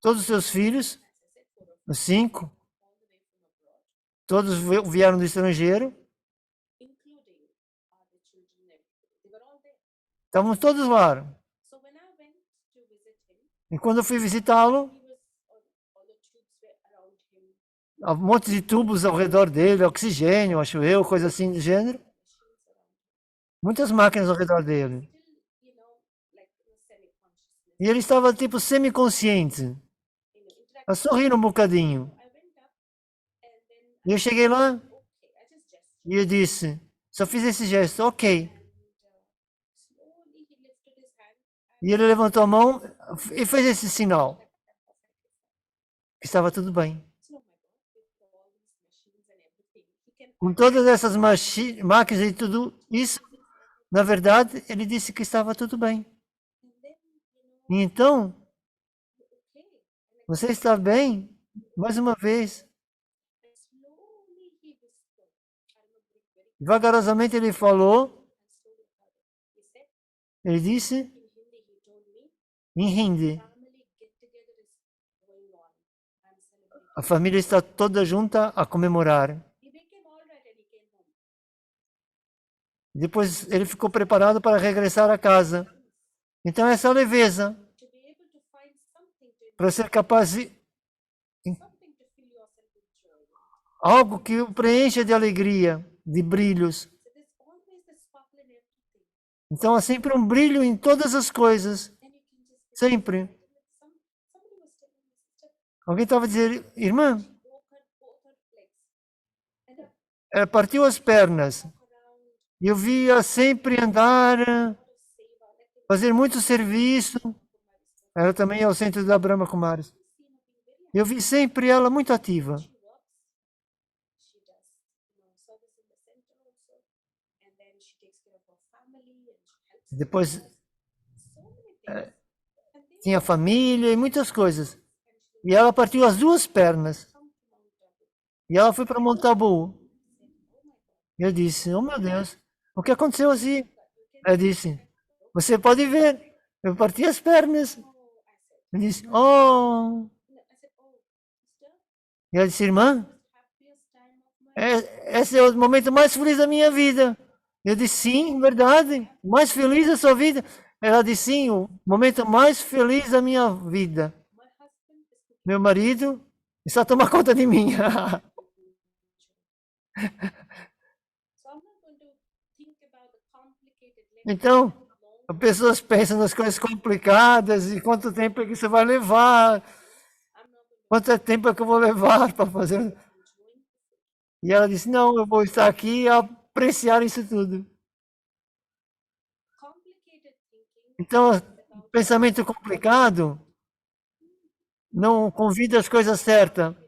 todos os seus filhos, as I said, 4 of os 5, all the way from abroad, todos vieram do estrangeiro, including the children and everybody. They were all there. estavam todos lá. So when I went to visit him, E quando eu fui visitá-lo, he was all the tubes were around him, há um monte de tubos ao redor dele, oxigênio, acho eu, coisa assim do gênero. machines around him. Muitas máquinas ao redor dele. Still, like in a semi-consciousness, E ele estava tipo semiconsciente, interacting. a sorrir um bocadinho. I went up and then E eu cheguei lá okay, I just gestured. e eu disse, só fiz esse gesto, ok. And slowly he lifted his hand E ele levantou a mão e fez esse sinal, que estava tudo bem. so, oh my God, with all these machines and everything, he can Com todas essas máquinas e tudo isso, na verdade, ele disse que estava tudo bem. and then E então, okay, and você está bem? Mais uma vez. slowly he whispered. I remember it very Vagarosamente ele falou, and slowly heard it. He said ele disse in Hindi, he told me, em hindi, family get together is going on. I'm celebrating. a família está toda junta a comemorar. He became all right and he came home. Depois ele ficou preparado para regressar a casa. Então essa leveza, To be able to find something to para ser capaz de something to fill yourself with joy. algo que o preencha de alegria, de brilhos. So there's always the sparkle in everything. Então há sempre um brilho em todas as coisas, And you can just be sempre. somebody was telling me, sister, Alguém estava a dizer, irmã, both her legs. And I ela partiu as pernas. walk around E eu via sempre andar, to save her. Like the fazer muito serviço. Ela também é o centro da Brahma Kumaris. scene of being very Eu vi sempre ela muito ativa. she works. She does, service in the center also. And then she takes care of her family and she helps Depois so many things. And then tinha família e muitas coisas. E ela partiu as duas pernas. come to Mount Abu. E ela foi para Montabu. Oh my God. E eu disse, oh meu Deus, o que aconteceu assim? Ela disse, você pode ver, eu parti as pernas. Oh, I said. Eu disse, oh. No, I said, oh, sister, E ela disse, irmã, happiest time of my esse é o momento mais feliz da minha vida. Eu disse, sim, verdade. Mais feliz da sua vida. Ela disse, sim, o momento mais feliz da minha vida. my husband is cooking. Meu marido está a tomar conta de mim. So I'm not going to think about the complicated Então, long as pessoas pensam nas coisas complicadas e quanto tempo é que isso vai levar. I'm not going to Quanto tempo é que eu vou levar para fazer? enjoying the food. E ela disse, não, eu vou estar aqui a apreciar isso tudo. Complicated thinking Então, about pensamento complicado não convida as coisas certas. right in the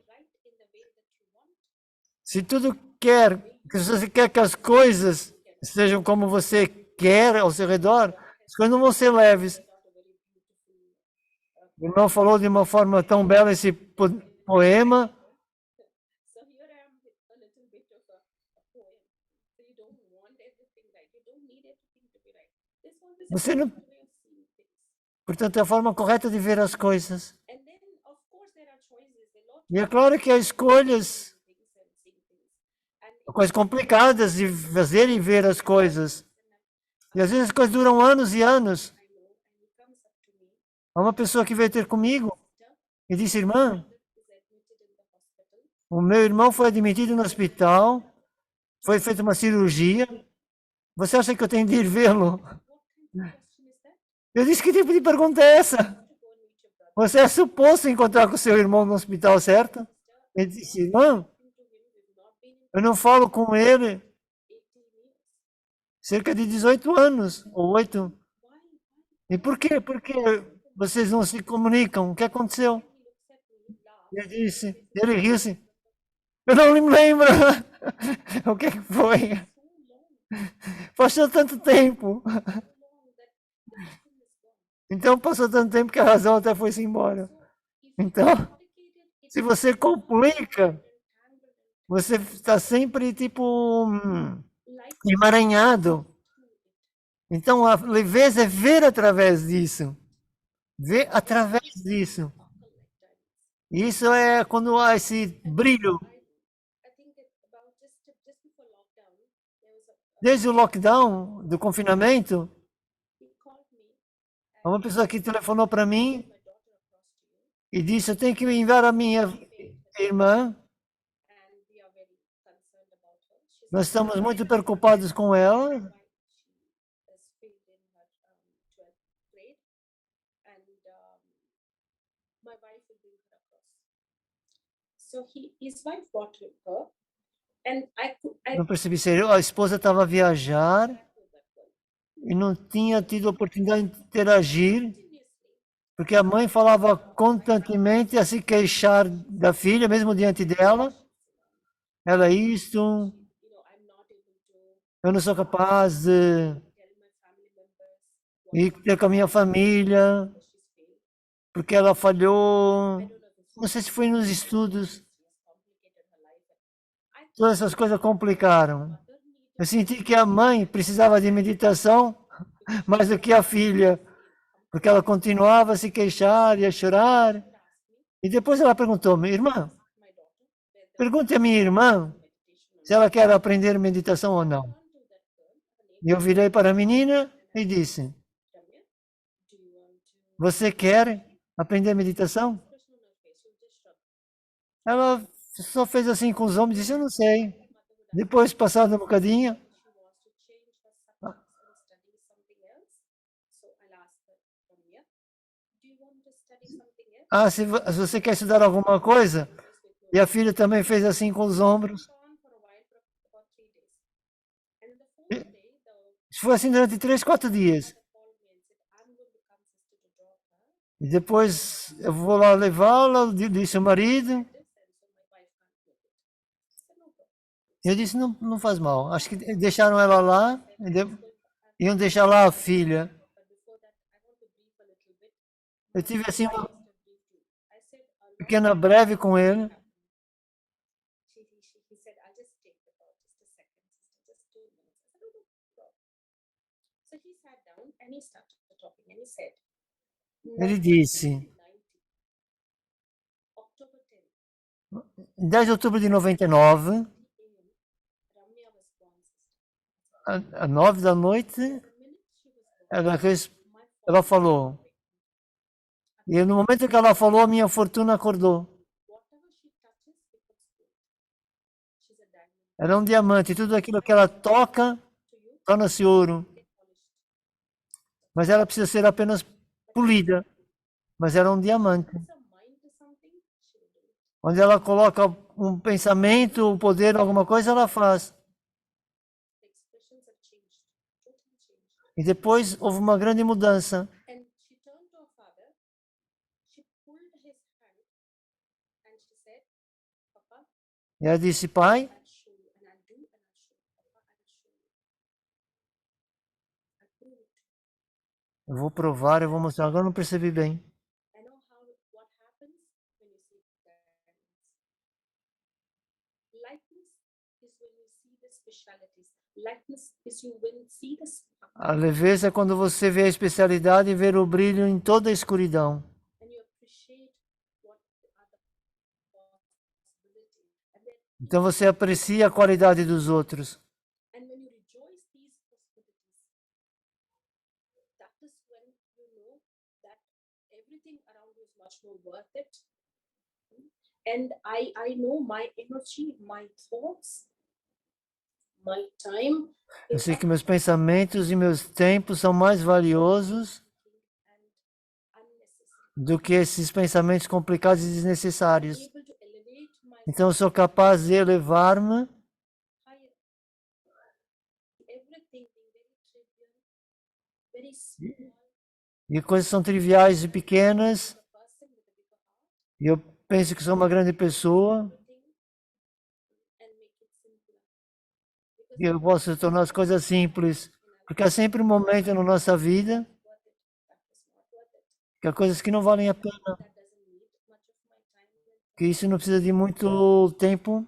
way that you want. Se tudo quer, que você quer que as coisas sejam como você quer ao seu redor, as coisas não vão ser leves. Not a very beautiful. O irmão falou de uma forma tão bela esse poema. So here I am with a little bit of a poem. So you don't want everything right. You don't need everything to be right. There's always a Você não, different way of seeing things. Portanto, é a forma correta de ver as coisas. And then, of course, there are choices. There are lots E é claro que há escolhas, of things and seeing things. And coisas complicadas de fazer e ver as coisas. E às vezes as coisas duram anos e anos. I know, and he comes up to me, Há uma pessoa que veio ter comigo e disse, irmã, is admitted in the hospital. o meu irmão foi admitido no hospital, foi feita uma cirurgia. Você acha que eu tenho de ir vê-lo? What kind of question is that? Eu disse, que tipo de pergunta é essa? To go and meet your brother. Você é suposto encontrar com seu irmão no hospital, certo? Ele disse, irmã, Talking to him, we've not been in eu não falo com ele 18 years. cerca de 18 anos, ou 8. Why? E por quê? Por que vocês não se comunicam? O que aconteceu? He looks at me, he laughs. Ele riu-se. Eu não me lembro. O que foi? So long, Passou tanto tempo. so long that the wisdom is gone. Então passou tanto tempo que a razão até foi-se embora. So if you Então, complicated, it se você complica, entangled você está sempre tipo like emaranhado. through it. Então a leveza é ver através disso. Ver através disso. Sparkle like diamonds. E isso é quando há esse brilho. I think that about just before lockdown, there was Desde o lockdown, do confinamento, he called me há uma pessoa que telefonou para mim my daughter across to you, e disse, eu tenho que enviar a minha irmã. and we are very concerned about her. She's Nós estamos muito preocupados com ela. she has failed in her 12th grade, and my wife will bring her across. So his wife brought her, and I Não percebi se a esposa estava a viajar know that girl e não tinha tido a oportunidade de interagir, continuously. porque a mãe falava constantemente a se queixar da filha, mesmo diante dela. Ela é isto, You know, I'm not able to eu não sou capaz de tell my family members ir ter com a minha família, what she's failed. porque ela falhou. I don't know if it's Não sei se foi nos estudos. she has complicated her life. I Todas essas coisas complicaram. mother needed Eu senti que a mãe precisava de meditação mais do que a filha, porque ela continuava a se queixar e a chorar. to ask me, E depois ela perguntou-me, irmã, my daughter, where the pergunte à minha irmã meditation se ela quer aprender meditação ou não. on to that girl, her name E eu virei para a menina e disse, Ramya. Do you want to você quer aprender meditação? expression on her face? She'll just shrug. Ela só fez assim com os ombros e disse, eu não sei. Depois, passado um bocadinho, She wants to change her subjects and study something else. So I'll ask her, Ramya, do you want to study something else? se você quer estudar alguma coisa, e a filha também fez assim com os ombros. On for a while, for about 3 days. And the fourth day, the Foi assim durante 3, 4 dias. mother called me and said, I'm going to come, sister, to drop her. E depois eu vou lá levá-la, disse o marido. This, and so my wife can't make it. I said, no problem. Eu disse, não, não faz mal. Acho que deixaram ela lá, iam deixar lá a filha. But before that, I want to brief a little bit. Eu tive assim uma Just a brief too. I said, a lot pequena breve com ele. he said, I'll just take the call, just a second, sister, just 2 minutes. I said, no, no problem. So he sat down and he started talking and he said, Ele disse, 1990, October 10th, 10 de outubro de 99, a.m., Ramya was born, sister. às 9 da noite, The minute she was born, ela, my ela father falou. E no momento que ela falou, a minha fortuna acordou. whatever she touches becomes gold. She's a diamond. Era um diamante. Tudo aquilo que ela toca, To you, torna-se ouro. get polished. Mas ela precisa ser apenas polida. Mas era um diamante. Puts her mind to something, she will do it. Onde ela coloca um pensamento, um poder, alguma coisa, ela faz. The expressions have changed, totally changed. E depois houve uma grande mudança. And she turned to her father, she pulled his hand, and she said, Papa, E ela disse, pai, I'll show you, and I'll do, and I'll show you. Papa, I'll show you. I'll prove it. eu vou provar, eu vou mostrar. Agora eu não percebi bem. I know what happens when you see diamonds. Likeness is when you see the specialities. Likeness is you when you see the sparkle. A leveza é quando você vê a especialidade e vê o brilho em toda a escuridão. and you appreciate what the other possibility. And then Então você aprecia a qualidade dos outros. and when you rejoice these possibilities, that is when you know that everything around you is much more worth it. And I know my energy, my thoughts, my time Eu is sei que meus pensamentos e meus tempos são mais valiosos and unnecessary. do que esses pensamentos complicados e desnecessários. Able to elevate myself Então eu sou capaz de elevar-me, higher. Everything being very trivial, very small, e coisas são triviais e pequenas, a person with a bigger heart, e eu penso que sou uma grande pessoa, everything, and make it simpler. Because e eu posso tornar as coisas simples, porque há sempre um momento na nossa vida worth it, that is not worth it. que há coisas que não valem a pena, That doesn't need much of my time. que isso não precisa de muito tempo,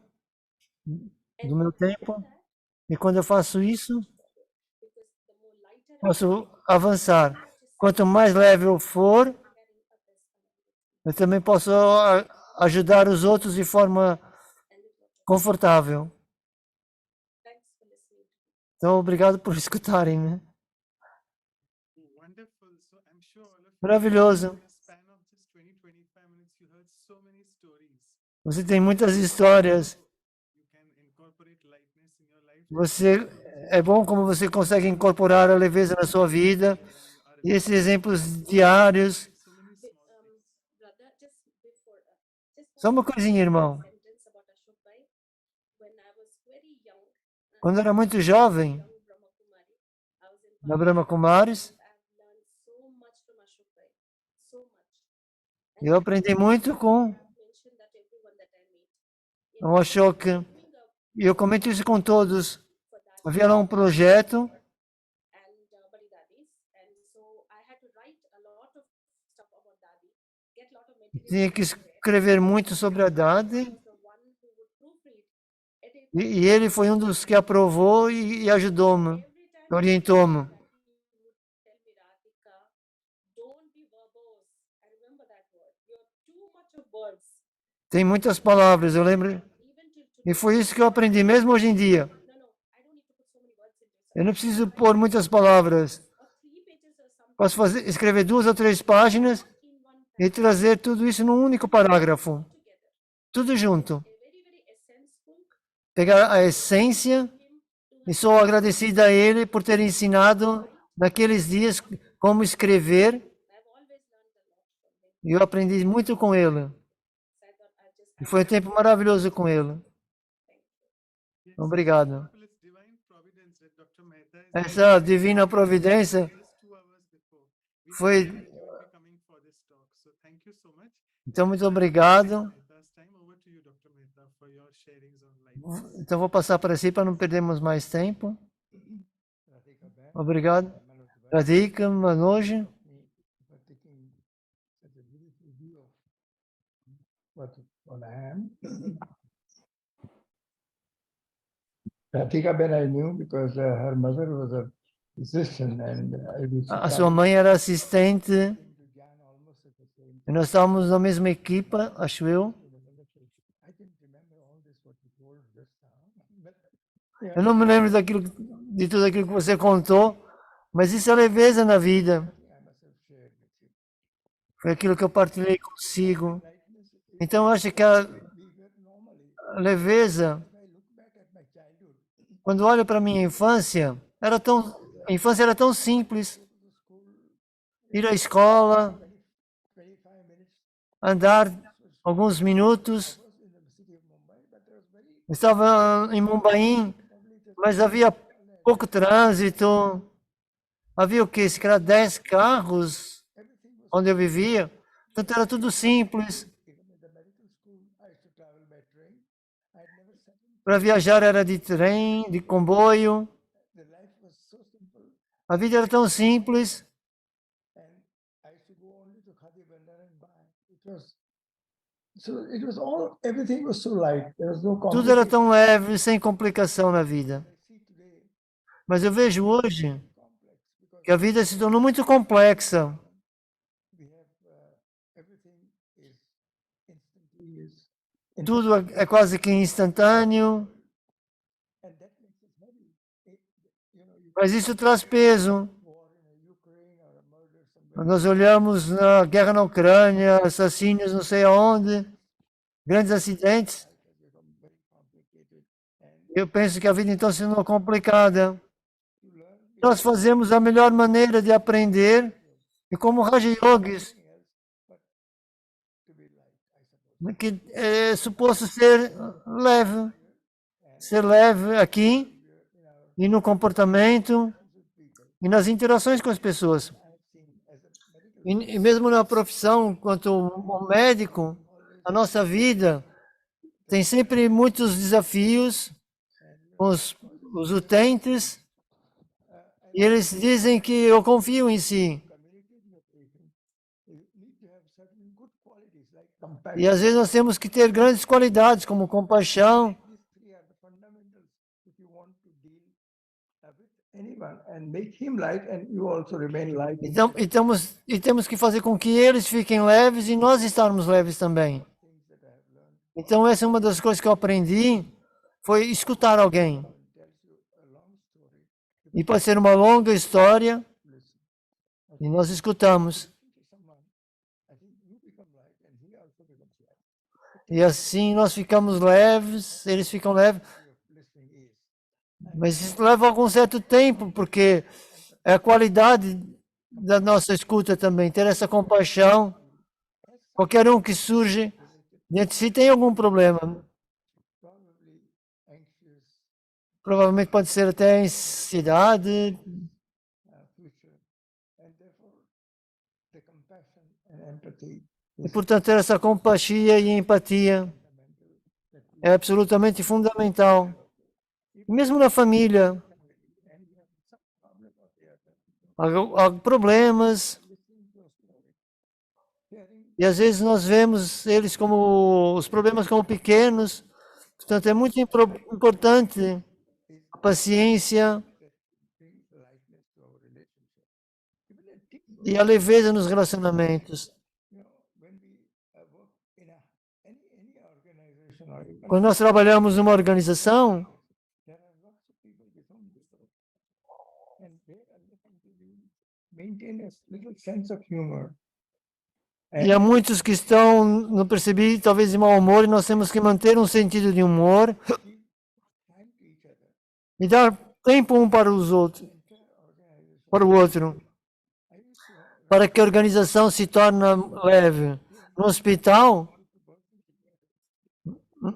do meu tempo, e quando eu faço isso, Because the more lighter I posso avançar. Quanto mais leve eu for, carry others eu também posso ajudar os outros de forma confortável. thanks for listening. Então, obrigado por escutarem-me. Wonderful. So I'm sure all of you, Maravilhoso. in a span of just 20, 25 minutes, you heard so many stories. Você tem muitas histórias. You can incorporate lightness in your life. Você é bom como você consegue incorporar a leveza na sua vida. E esses exemplos diários. So many small things. Brother, just before, just Só uma coisinha, irmão. sentence about Ashok Bhai. When I was very young, Quando eu era muito jovem, young Brahma Kumari, I was in na Brahma Kumaris, I've learned so much from Ashok Bhai, so much. eu aprendi muito com I've mentioned that everyone that I meet. o Ashok. Doing E eu comento isso com todos. for that Havia lá um projeto and Bali Dadis, and so I had to write a lot of stuff about Dadi, get a lot of material. tinha que escrever muito sobre a Dade. The one who would proofread, edit E ele foi um dos que aprovou e ajudou-me, every time. orientou-me. That he would tell me, Radhika, don't be verbose. I remember that word. You're too much of words. Tem muitas palavras, eu lembro. Even till E today. foi isso que eu aprendi, mesmo hoje em dia. No, I don't need to put so many words into it. Eu não preciso pôr muitas palavras. Or 3 pages or something Posso escrever 2 ou 3 páginas in one e trazer tudo isso num único parágrafo. together. Tudo junto. A very, very essential Pegar a essência him to e sou agradecida a ele por ter ensinado naqueles dias como escrever. I've always learned a lot from him. E eu aprendi muito com ele. So I thought I'll just E foi um tempo maravilhoso com ele. Yes, Obrigado. well, it's divine providence that Dr. Mehta is Essa divina providência just 2 hours before. We foi. didn't know that you would be coming for this talk. So thank you so much. Então, muito obrigado. Mehta's time. Over to you, Dr. Mehta, for your sharings on life. Então, vou passar para si para não perdermos mais tempo. Obrigado. Radhika, Manoj. for taking such a beautiful view of what I am. Radhika Ben I knew because her mother was a physician and I used to A sua come mãe era assistente. to Gyan almost at the same E nós estávamos na mesma equipa, acho eu. I didn't remember all this what you told just now. But Eu não me lembro de tudo aquilo que você contou, mas isso é leveza na vida. I must have shared with you. Foi aquilo que eu partilhei consigo. Lightness is Então, eu acho que a bigger normally. leveza, If I look back at my childhood, quando olho para a minha infância, a infância era tão simples. go to the school, Ir à escola, 25 minutes, andar alguns minutos. was in the city of Mumbai, but there was very Eu estava em Mumbai, mas havia pouco trânsito. Havia o quê? Se calhar 10 carros everything was onde eu vivia. Portanto, era tudo simples. even in the medical school. I used to travel by train. I had never sat in. Para viajar era de trem, de comboio. The life was so simple, A vida era tão simples. and I used to go only to Khadi Bandar and buy. It was all everything was so light. There was no Tudo era complication. tão leve, sem complicação na vida. I see today Mas eu vejo hoje complex. que a vida se tornou muito complexa. We have everything is instantaneous. Tudo é quase que instantâneo, And that makes it heavy. You mas isso traz peso. war in Ukraine or a murder somewhere. Nós olhamos na guerra na Ucrânia, assassínios não sei aonde, grandes acidentes. Life has become very complicated. And Eu penso que a vida então se tornou complicada. to learn Nós fazemos a melhor maneira de aprender, e como Raja Yogis, anything else but to be light, I suppose. que é suposto ser leve aqui, In our e no comportamento, with people, e nas interações com as pessoas. I have seen as a medical E mesmo na profissão, quanto um médico, a nossa vida tem sempre muitos desafios com os utentes, e eles dizem que eu confio em si. communicating with patient, you need to have certain good qualities like E compassion. às vezes nós temos que ter grandes qualidades, como compaixão. These three are the fundamentals if you want to deal with anyone and make him light and you also remain light. Então, e temos que fazer com que eles fiquem leves e nós estarmos leves também. Things that I have learned Então, essa é uma das coisas que eu aprendi, foi escutar alguém. tells you a long story. E pode ser uma longa história, Listen. e nós escutamos. Listen to someone, I think you become light and he also becomes light. E assim nós ficamos leves, eles ficam leves. Way of listening is Mas isso leva algum certo tempo, porque é a qualidade da nossa escuta também, ter essa compaixão. Qualquer um que surge dentro de si tem algum problema. probably anxious Provavelmente pode ser até ansiedade. future. And therefore the compassion and empathy E, portanto, ter essa compaixia e empatia fundamental that we é absolutamente fundamental. E mesmo na família, and you have some problem or the other. há problemas, Listening to a story. Hearing e às vezes nós vemos eles como os problemas como pequenos. Portanto, é muito importante a paciência that brings lightness to our relationship. Even a team, e a leveza nos relacionamentos. when we work in any organization or even Quando nós trabalhamos numa organização, there are lots of people with whom we work. And they are looking to maintain a little sense of humor. e há muitos que estão, não percebi, talvez de mau humor, e nós temos que manter um sentido de humor Give time to each other. e dar tempo um para os outros, Entire organization. para o outro, I used to para que a organização se torne leve. No hospital, But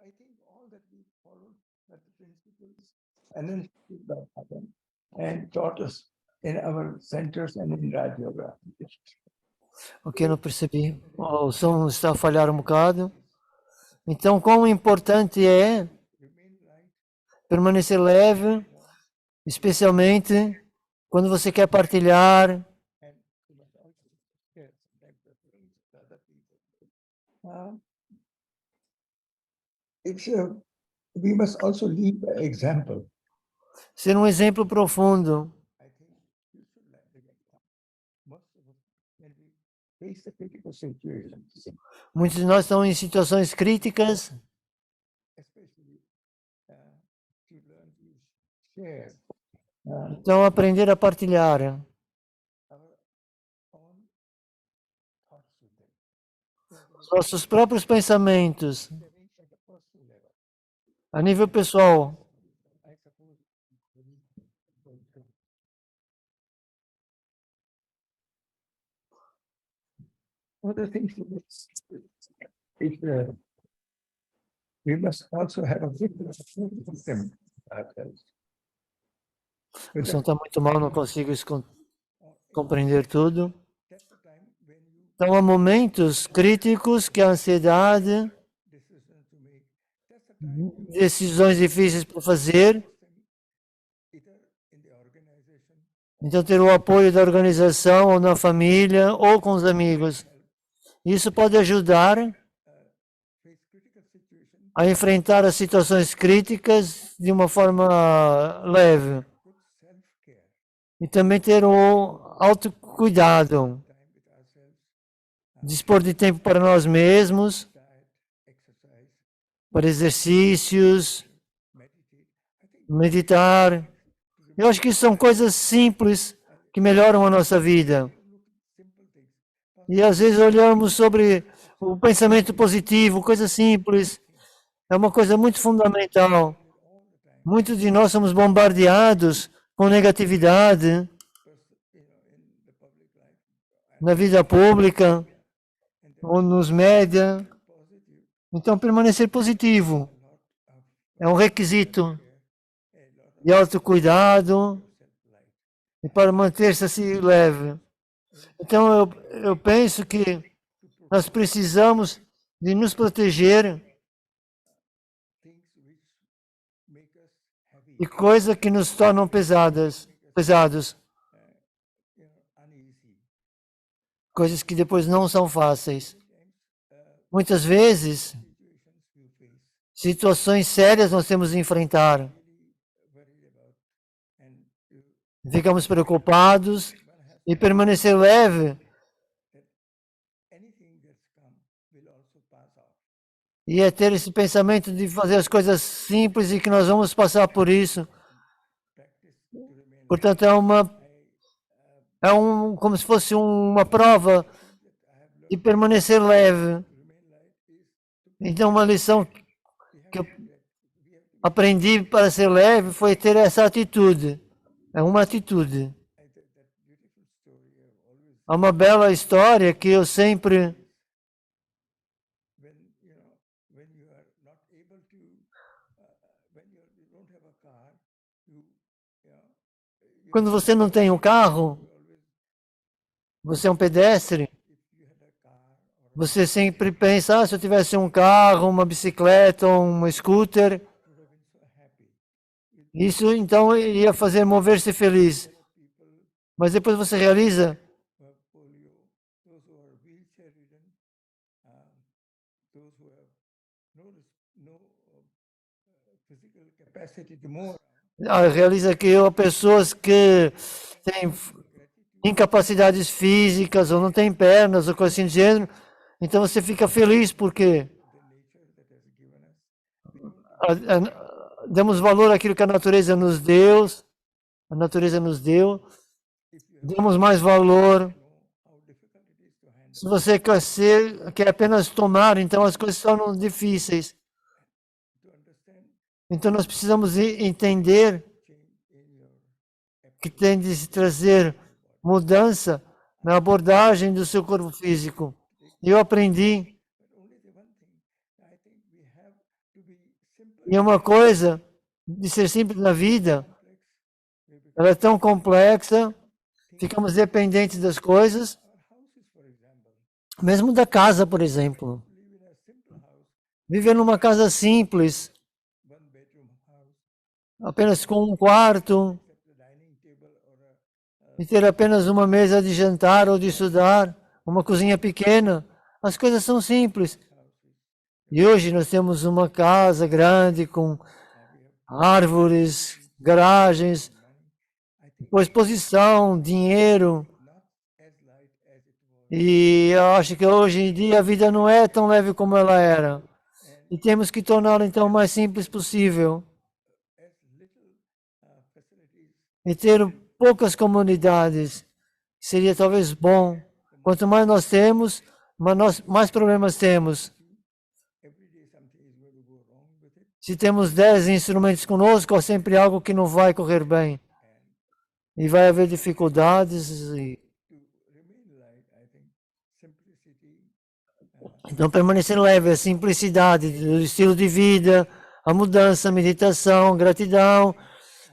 I think all that we followed are the principles and then that happened and taught us in our centers and in Raj Yoga. o que eu não percebi, o som está a falhar um bocado. Então, quão importante é Remain light permanecer leve, especialmente quando você quer partilhar. and you must also share sometimes the feelings with other people. We must also lead by example. Ser um exemplo profundo. I think you should lead by example. Most of us, when we face the critical situations, Muitos de nós estão em situações críticas, especially to learn to share então aprender a partilhar our own thoughts with them. os nossos próprios pensamentos Sharing at a personal level. a nível pessoal. I suppose other things is we must also have a good system ourselves. O som está muito mal, não consigo compreender tudo. That's the time when you Então há momentos críticos que a ansiedade, decision to make. That's the time you decisões difíceis para fazer. either in the organization Então ter o apoio da organização ou na família ou com os amigos. Isso pode ajudar face critical situations, a enfrentar as situações críticas de uma forma leve. good self-care. E também ter o autocuidado, time with ourselves, dispor de tempo para nós mesmos, diet, exercise, para exercícios, meditate. I think meditar. to Eu acho que isso são coisas simples que melhoram a nossa vida. look at simple things. E às vezes olhamos sobre o pensamento positivo, coisas simples. É uma coisa muito fundamental. All the time, Muitos de nós somos bombardeados com negatividade in the public life, na vida pública and ou nos média. positive, Então, permanecer positivo a lot of é um requisito a lot of de autocuidado self-light. e para manter-se assim leve. Então, eu penso que nós precisamos de nos proteger Things which make us heavy, de coisas que nos tornam pesados, uneasy. coisas que depois não são fáceis. Sometimes Muitas vezes, situations we face, situações sérias nós temos de enfrentar. really worried about, and Ficamos preocupados one has e permanecer leve that anything that's come will also pass off. e é ter esse pensamento de fazer as coisas simples e que nós vamos passar por isso. Practice to remain. Portanto, é como se fosse uma prova That I have learned de permanecer leve. to remain light is to Então, uma lição we que have eu to we have to aprendi para ser leve foi ter essa atitude. É uma atitude. that beautiful story I've always É uma bela história que eu sempre, when when you are not able to when you don't have a car, you quando você não tem um carro, always você é um pedestre, if you had a car or você sempre pensa, se eu tivesse um carro, uma bicicleta ou um scooter, would have been so happy. isso então ia fazer mover-se feliz. People Mas depois você realiza who have polio, those who are wheelchair ridden, those who have no physical capacity to move realiza que há pessoas que têm gratitude incapacidades físicas ou não têm pernas ou coisa assim do gênero, então você fica feliz porque the nature that has given us. We don't damos valor àquilo que a natureza nos deu, if you have damos mais valor. know how difficult it is to handle. Se você quer apenas tomar, então as coisas se tornam difíceis. To understand Então nós precisamos entender change in your que tem de se trazer mudança na abordagem do seu corpo físico. E eu aprendi, but only the one thing I think we have to be simple e é uma coisa de ser simples na vida, complex. We become ela é tão complexa, ficamos dependentes das coisas, our houses, for example. mesmo da casa, por exemplo. Live in a simple house, Viver numa casa simples, one bedroom house, apenas com um quarto, except a dining table or e ter apenas uma mesa de jantar ou de estudar, uma cozinha pequena. As coisas são simples. E hoje nós temos uma casa grande com árvores, garagens, I think exposição, dinheiro. not as light as it was. E eu acho que hoje em dia a vida não é tão leve como ela era. E temos que torná-la então o mais simples possível. As little facilities, E ter poucas comunidades. Seria talvez bom. Quanto mais nós temos, mais problemas temos. every day something is going to go wrong with it. Se temos 10 instrumentos conosco, há sempre algo que não vai correr bem. E vai haver dificuldades. To remain light, I think simplicity, Então, permanecer leve, a simplicidade do estilo de vida, a mudança, a meditação, gratidão,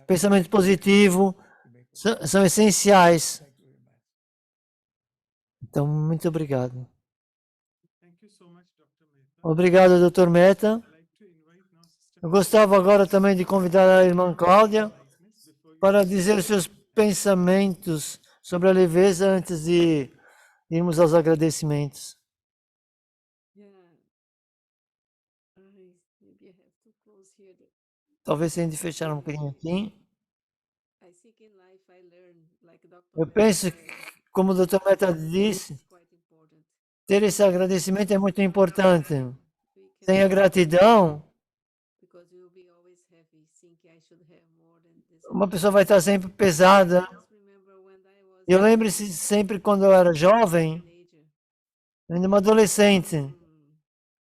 pensamento positivo, são essenciais. thank you very much. Então, muito obrigado. Thank you so much, Dr. Mehta. Obrigado, Dr. Mehta. I'd like to invite now Sister Eu gostava agora também de convidar a irmã Cláudia Lightness before you para dizer os seus pensamentos sobre a leveza antes de irmos aos agradecimentos. Yeah. Maybe I have to close here. Talvez tenha de fechar um bocadinho aqui. I think in life I learn, like Dr. Eu Mehta penso, said, como o Dr. Mehta disse, it's quite important. ter esse agradecimento é muito importante. We Sem a cannot, gratidão, because we will be always heavy, thinking I should have more than this. uma pessoa vai estar sempre pesada. Just remember when I was Eu lembro-se sempre quando eu era jovem, teenager, ainda uma adolescente,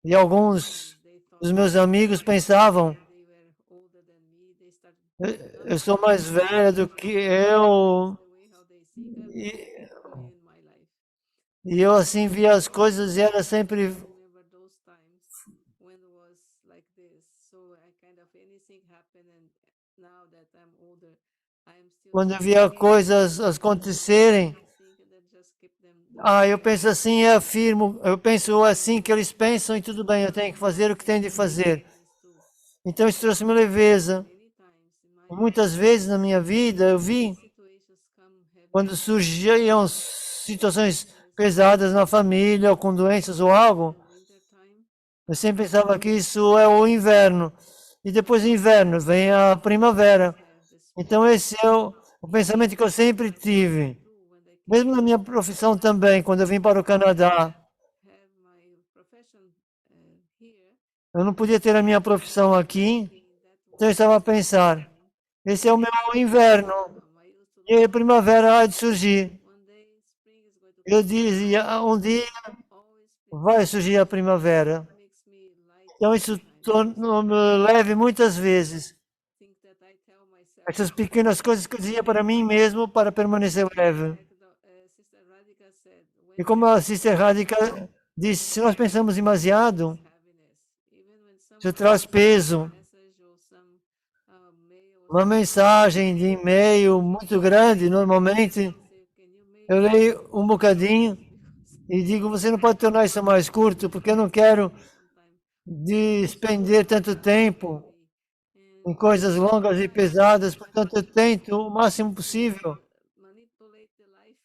e alguns they thought dos meus amigos pensavam, they were older than me, they started eu sou mais velha do que eu, the way how they think, I'm e, going in my life. e eu assim via as coisas e era sempre, Remember those times when it was like this. So I kind of anything happened, and now that I'm older, I'm still quando eu via coisas acontecerem, think that just keep them down. eu penso assim, afirmo, eu penso assim que eles pensam e tudo bem, eu tenho que fazer o que tenho de fazer. Então isso trouxe-me leveza. Many times in my Muitas vezes na minha vida eu vi situations come heavy quando surgiam situações pesadas na família, ou com doenças ou algo, winter time. eu sempre pensava que isso é o inverno. E depois do inverno vem a primavera. Have this Então esse é o pensamento que eu sempre tive. too when they Mesmo na minha profissão também, quando eu vim para o Canadá, have my profession here, eu não podia ter a minha profissão aqui, in that então eu estava a pensar, esse é o meu inverno, I used to e a primavera há de surgir. one day spring is going to Eu dizia, um dia always vai surgir a primavera. makes me light. Então isso tornou-me leve muitas vezes. Think that I tell myself. Essas pequenas coisas que eu dizia para mim mesmo para permanecer leve. Like Sister Radhika said, E when como a Sister Radhika disse, se nós pensamos demasiado, heaviness, even when isso someone traz peso. message or some mail or Uma mensagem de e-mail muito grande, normalmente, say, can you make eu leio um bocadinho e digo, você não pode tornar isso mais curto, porque eu não quero sometime despender tanto tempo em coisas longas e pesadas, portanto eu tento o máximo possível manipulate the life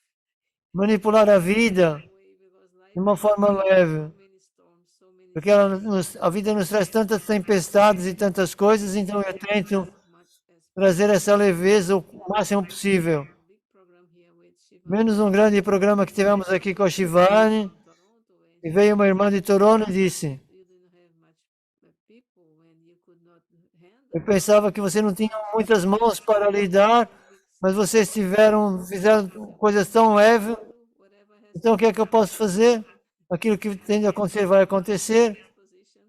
manipular a vida way because life de uma forma leve, so many storms, so many porque a vida nos traz tantas tempestades e tantas coisas, então eu tento much as trazer essa leveza o máximo possível. big program here with Shiva Menos um grande programa que tivemos aqui com a Shivani, Toronto, and e veio uma irmã de Toronto e disse, you didn't have much people when you could not handle eu pensava que você não tinha muitas mãos para lidar, mas vocês fizeram coisas tão leves, whatever has então o que é que eu posso fazer? Aquilo que tem de acontecer vai acontecer, position.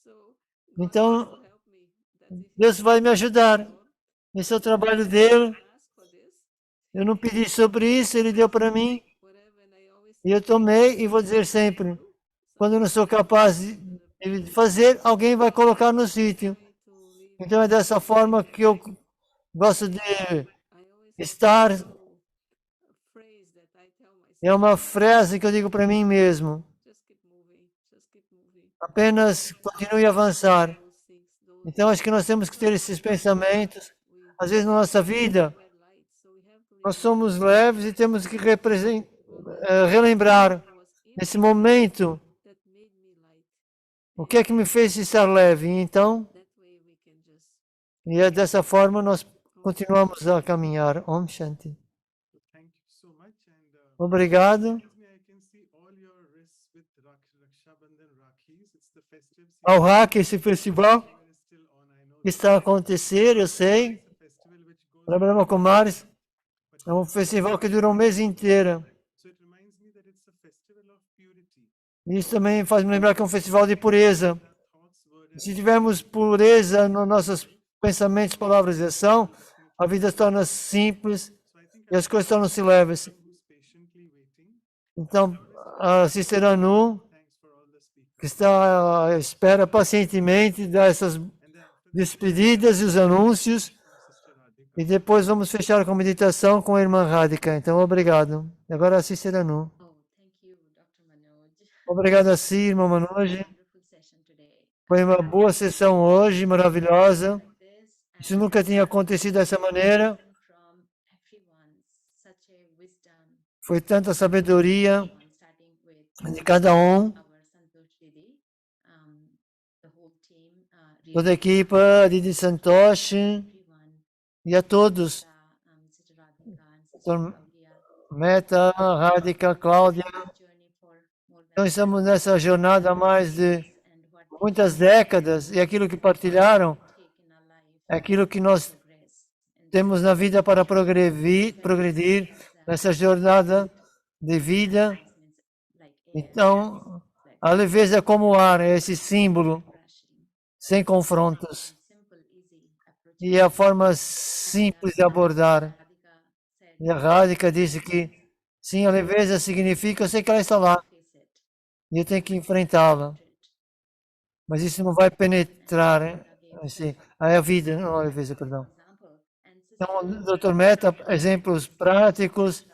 So então to help me that if Deus vai me ajudar. Esse é o trabalho dele, you ask for this, eu não pedi sobre isso, ele deu para mim, whatever, and I always e eu tomei e vou dizer sempre, quando eu não sou capaz de fazer, alguém vai colocar no sítio. try to live. Então é dessa forma que eu gosto de I always estar. a phrase that I tell myself, É uma frase que eu digo para mim mesmo. just keep moving, just keep moving. Apenas continue a avançar. Those things, those Então acho que nós temos que ter esses pensamentos. Às vezes na nossa vida, red lights. So we have to nós somos leves e temos que relembrar was in nesse momento that made me light. o que é que me fez estar leve. E então, That way we can just e é dessa forma nós continuamos a caminhar. Om Shanti. Thank you so much. And Obrigado. excuse me, I can see all your wrists with Raksha Bandhan Rakhis. It's the festive Ao RAC, esse festival season is still on. I know está a acontecer, eu sei. it's a festival which goes Para Brahma Kumaris, é um festival que dura um mês inteiro. so it reminds me that it's a festival of purity. Isso também faz me lembrar que é um festival de pureza. Thoughts, word, and Se tivermos pureza nos nossos pensamentos, palavras e ação, a vida se torna simples so I think e as coisas tornam-se leves. who's patiently waiting. Então, a Sister Anu, Thanks for all the speakers. que está à espera pacientemente dessas And then after despedidas e os anúncios, Sister Radhika. e depois vamos fechar com a meditação com a irmã Radhika. Então, obrigado. E agora a Sister Anu. Oh, thank you, Dr. Manoj. Obrigado a si, irmã Manoj. Wonderful session today. Foi uma boa sessão hoje, maravilhosa. This Isso nunca tinha acontecido dessa maneira. from everyone, such a wisdom, Foi tanta sabedoria starting with de cada um, our Santosh Didi, the whole team, toda a equipa, Didi Santosh everyone, e a todos. Sister Radhika and Sister Dr. Claudia, Meta, Radhika, Cláudia. journey for more than Nós estamos nessa jornada há mais de years, and what they muitas décadas e aquilo que partilharam take in our life é aquilo que nós progress. And temos na vida para progredir nessa jornada de vida. this means like air, Então, like a leveza é como o ar, é esse símbolo, rushing, sem confrontos. simple, easy approach. E é a forma simples de abordar. Radhika said, E a Radhika disse que, sim, a leveza significa, eu sei que ela está lá, face it, e eu tenho que enfrentá-la. Mas isso não vai penetrar, né? Assim, é a vida, não a leveza, perdão. example, and Então, Dr. Meta, exemplos práticos,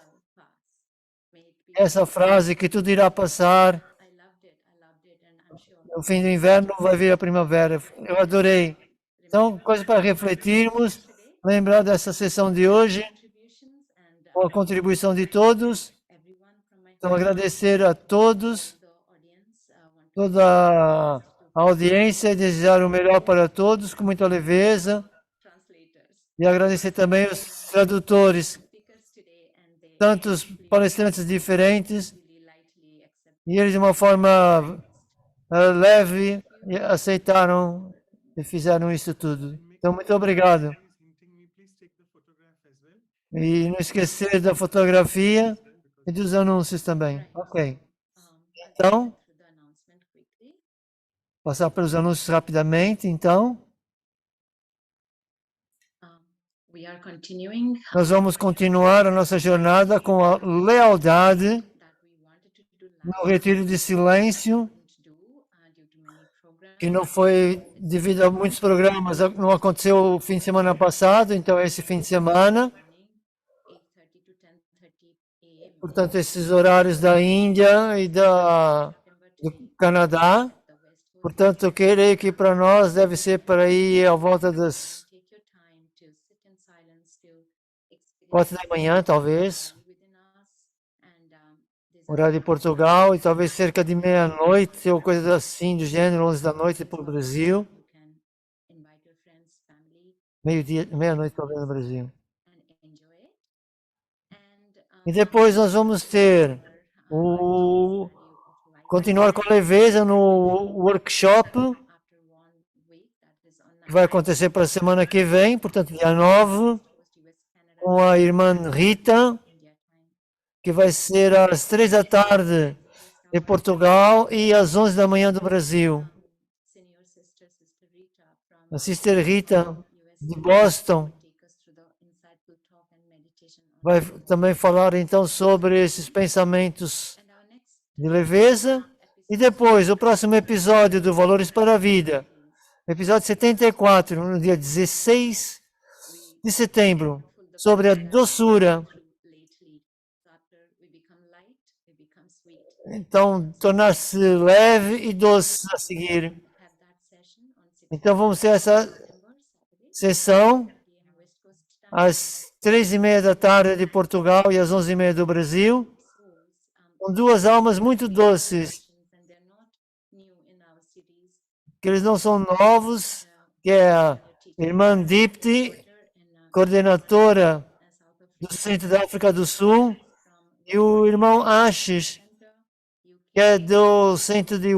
essa frase que tudo irá passar, I loved it, and I'm sure no fim do inverno vai vir a primavera. Eu adorei. Então, coisa para refletirmos, lembrar dessa sessão de hoje, contributions and com a contribuição de todos. everyone from my Então, agradecer a todos, the audience want to toda a audiência, e desejar o melhor para todos, com muita leveza. translators, E agradecer também os tradutores, speakers today, and they tantos palestrantes diferentes, really lightly accept. e eles de uma forma leve aceitaram e fizeram isso tudo. Então, muito obrigado. He's hinting me, please take the photograph as well. E não esquecer da fotografia e dos anúncios também. Ok. I'll Então, go through the announcement quickly. passar pelos anúncios rapidamente. Então, We are continuing nós vamos continuar a nossa jornada com a lealdade that we wanted to do no retiro de silêncio, couldn't do due to many programs. que não foi devido a muitos programas, não aconteceu o fim de semana passado, então esse fim de semana. Morning, 8:30 to 10:30 a.m. Portanto, esses horários da Índia e do Canadá. The West Coast. Portanto, eu creio que para nós deve ser por aí à volta das Take your time to sit in silence to experience 4 da manhã, talvez, within us, and there's horário de Portugal, e talvez cerca de meia-noite ou coisa assim do gênero, 11 da noite para o Brasil. you can invite your friends, family, Meio-dia, meia-noite talvez no Brasil. and enjoy it. And E depois nós vamos ter o continuar com a leveza no workshop after 1 week, that is on que vai acontecer para a semana que vem, portanto, dia 9, Coast, US, Canada, com a irmã Rita, India time. que vai ser às 3 da tarde de Portugal e às 11 da manhã do Brasil. Senior sister Rita from A Sister Rita, US de Boston, take us through the insightful talk and meditation on vai também falar então sobre esses pensamentos and our next de leveza. E depois, o próximo episódio do Valores para a Vida, episódio 74, no dia 16 de setembro, sobre a doçura. lately. So after we become light, we become sweet. Então, tornar-se leve e doce a seguir. Have that session on 6 Então, vamos ter essa September, Saturday, sessão 3 p.m. West Coast time. às 3h30 da tarde de Portugal e às 11h30 do Brasil, Souls, com duas almas muito doces, and they're not new in our cities. que eles não são novos, que é a irmã Dipti, coordenadora South of do Centro da África do Sul, e o irmão Ashish, que é do Centro de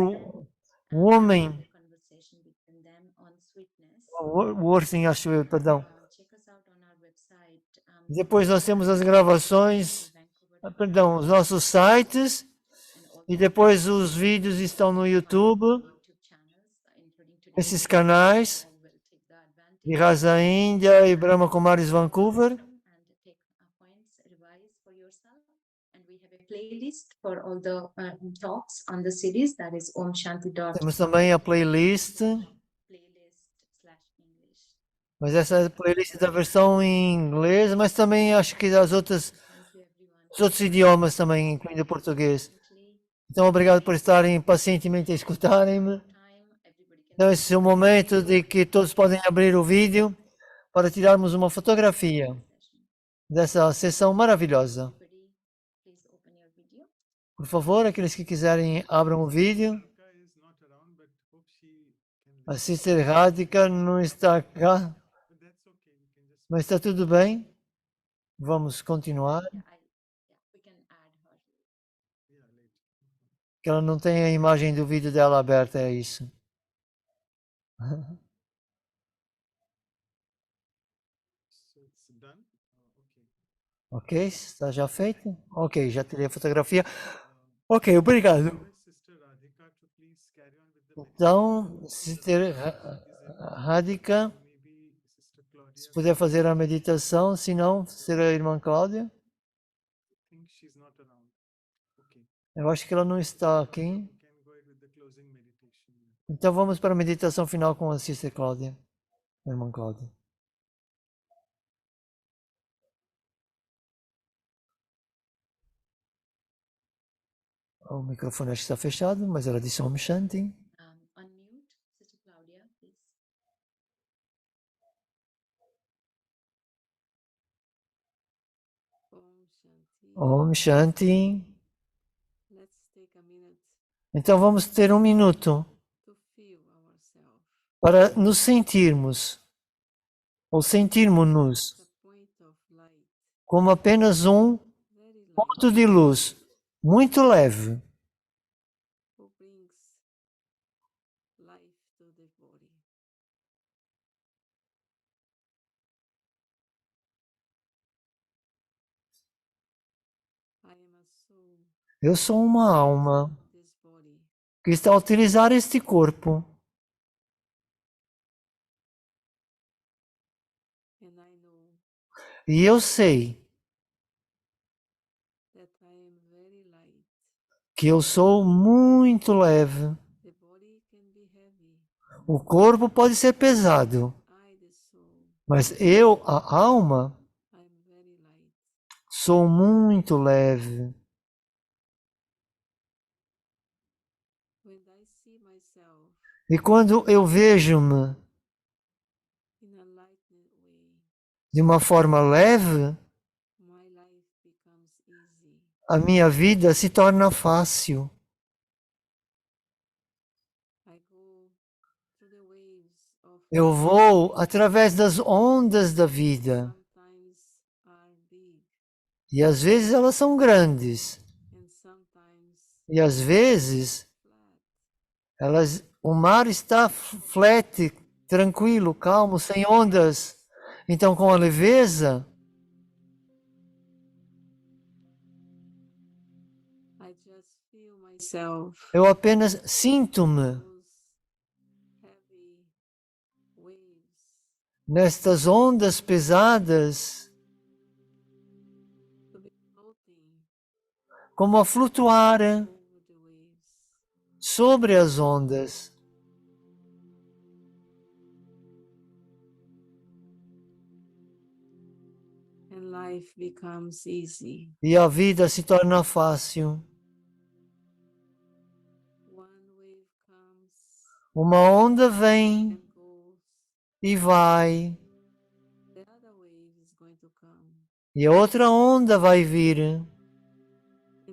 Women, conversation between them on sweetness. Worthing, acho eu, perdão. Check us out on our website. Depois nós temos as gravações, Vancouver perdão, os nossos sites, and all e depois os vídeos estão no YouTube, YouTube channels, including today's esses canais, will take the advantage de Rasa Índia e Brahma Kumaris Vancouver. and take points, revise for yourself. And we have a playlist for all the talks on the series, that is omshanti.playlist Temos também a playlist, /English. mas essa é a playlist da versão em inglês, mas também acho que das outras, Thank you everyone. dos outros idiomas também, incluindo o português. Quickly, Então, obrigado por estarem pacientemente a escutarem-me. time, everybody can Então, esse é o momento de que todos podem abrir o vídeo para tirarmos uma fotografia session. dessa sessão maravilhosa. Everybody, please open your video. Por favor, aqueles que quiserem, abram o vídeo. Radhika is not around, but hope she can A Sister Radhika não está cá, But that's okay. We can just mas está tudo bem. Vamos continuar, Yeah, we can add her. Yeah, later. que ela não tem a imagem do vídeo dela aberta, é isso. So it's done. Okay. Ok, está já feito? Ok, já tirei a fotografia. Um, Ok, obrigado. request Sister Radhika to please carry on with the Então, meditation. Sister Is able to, Radhika, maybe Sister Claudia se puder can fazer a assist. meditação, se não, ser a irmã Cláudia. I think she's not around. Okay. Eu acho que ela não está aqui. We can go ahead with the closing meditation. Então vamos para a meditação final com a Sister Cláudia, a irmã Cláudia. O microfone acho que está fechado, mas ela disse Om Shanti. Unmute, Sister Claudia, please. Om Shanti. Om Shanti. Let's take a minute Então vamos ter um minuto to feel ourselves. para nos sentirmos, ou sentirmos-nos, The point of light, como apenas um very light, ponto de luz, muito leve, who brings life to the body. I am a soul Eu sou uma alma this body. que está a utilizar este corpo. And I know E eu sei that I am very light. que eu sou muito leve. The body can be heavy. O corpo pode ser pesado, I, the soul, mas eu, a alma, I'm very light. sou muito leve. When I see myself E quando eu vejo-me in a lightened way, de uma forma leve, my life becomes easy. a minha vida se torna fácil. I go through the waves of Eu vou através das ondas da vida. sometimes are big E às vezes elas são grandes. and sometimes E às vezes flat. o mar está flat, tranquilo, calmo, sem ondas. Então, com a leveza, I just feel myself eu apenas sinto-me those heavy waves nestas ondas pesadas, to be floating como a flutuar over the waves. sobre as ondas. And life becomes easy. E a vida se torna fácil. One wave comes Uma onda vem and goes. e vai, The other wave is going to come. e a outra onda vai vir. And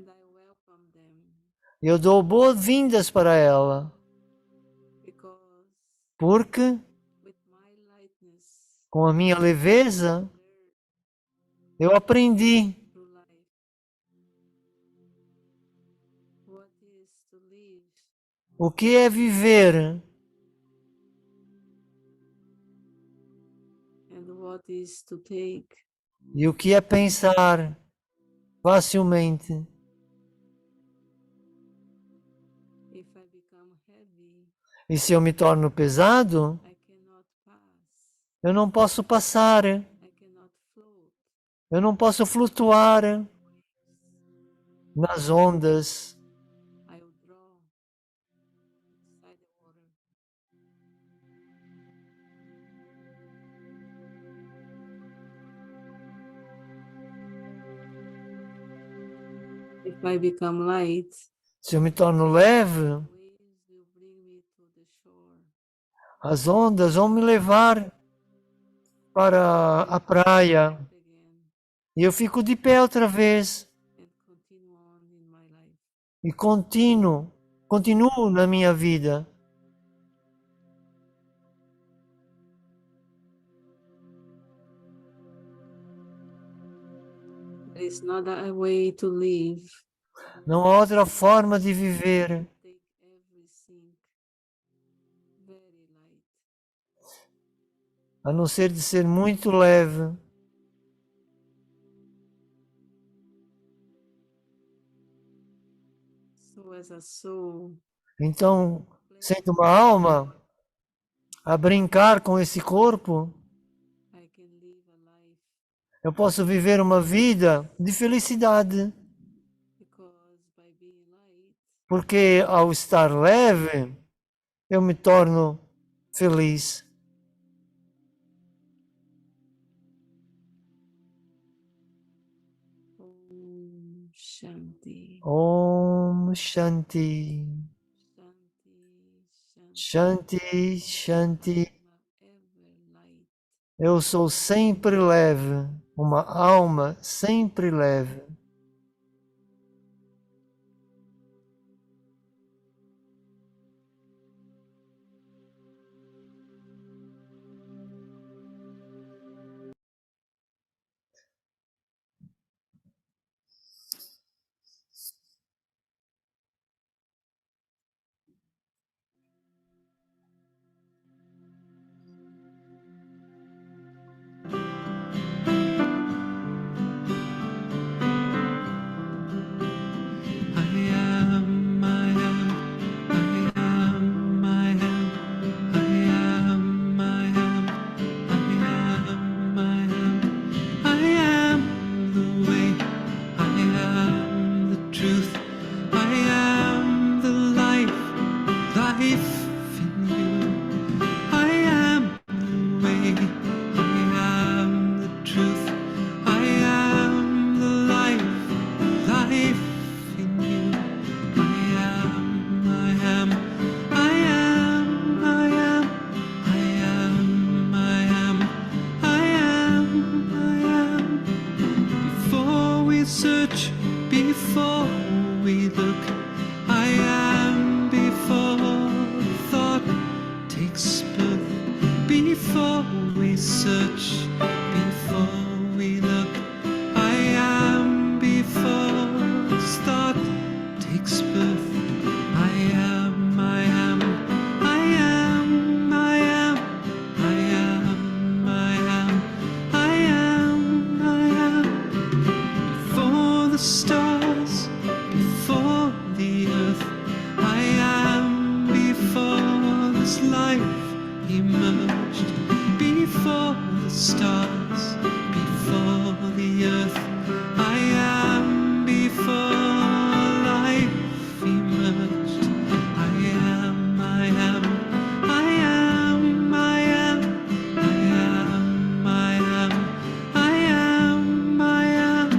I welcome them Eu dou boas-vindas para ela, because porque with my lightness, com a minha leveza learn eu aprendi through life what is to live o que é viver and what is to take. e o que é pensar facilmente. If I become heavy, E se eu me torno pesado, I cannot pass. eu não posso passar, I cannot float. eu não posso flutuar nas ondas. I will draw inside the water. If I become light, Se eu me torno leve, waves will bring me to the shore. as ondas vão me levar para a praia Again e eu fico de pé outra vez and continue on in my life. e continuo na minha vida. There is not a way to live. Não há outra forma de viver Take everything very light. a não ser de ser muito leve. So as a soul, Então, sendo uma alma a brincar com esse corpo, I can live a life eu posso viver uma vida de felicidade, because by being light, porque ao estar leve, eu me torno feliz. Om Shanti, Om Shanti, Shanti, Shanti, Shanti. Shanti. Ever light. Eu sou sempre leve, uma alma sempre leve. Search before we look. I am before thought takes birth. Before we search, before we look. I am before thought takes birth. I am, I am, I am, I am, I am, I am, I am, I am. Before the stars, before the earth, I am before this life emerged. Before the stars, before the earth, I am before life emerged. I am, I am, I am, I am, I am, I am, I am, I am.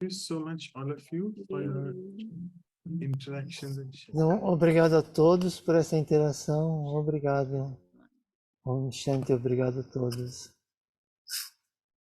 Thank you so much, all of you, for your interactions and sharing. Então, obrigado a todos por essa interação. Obrigado. Om Shanti, obrigado a todos.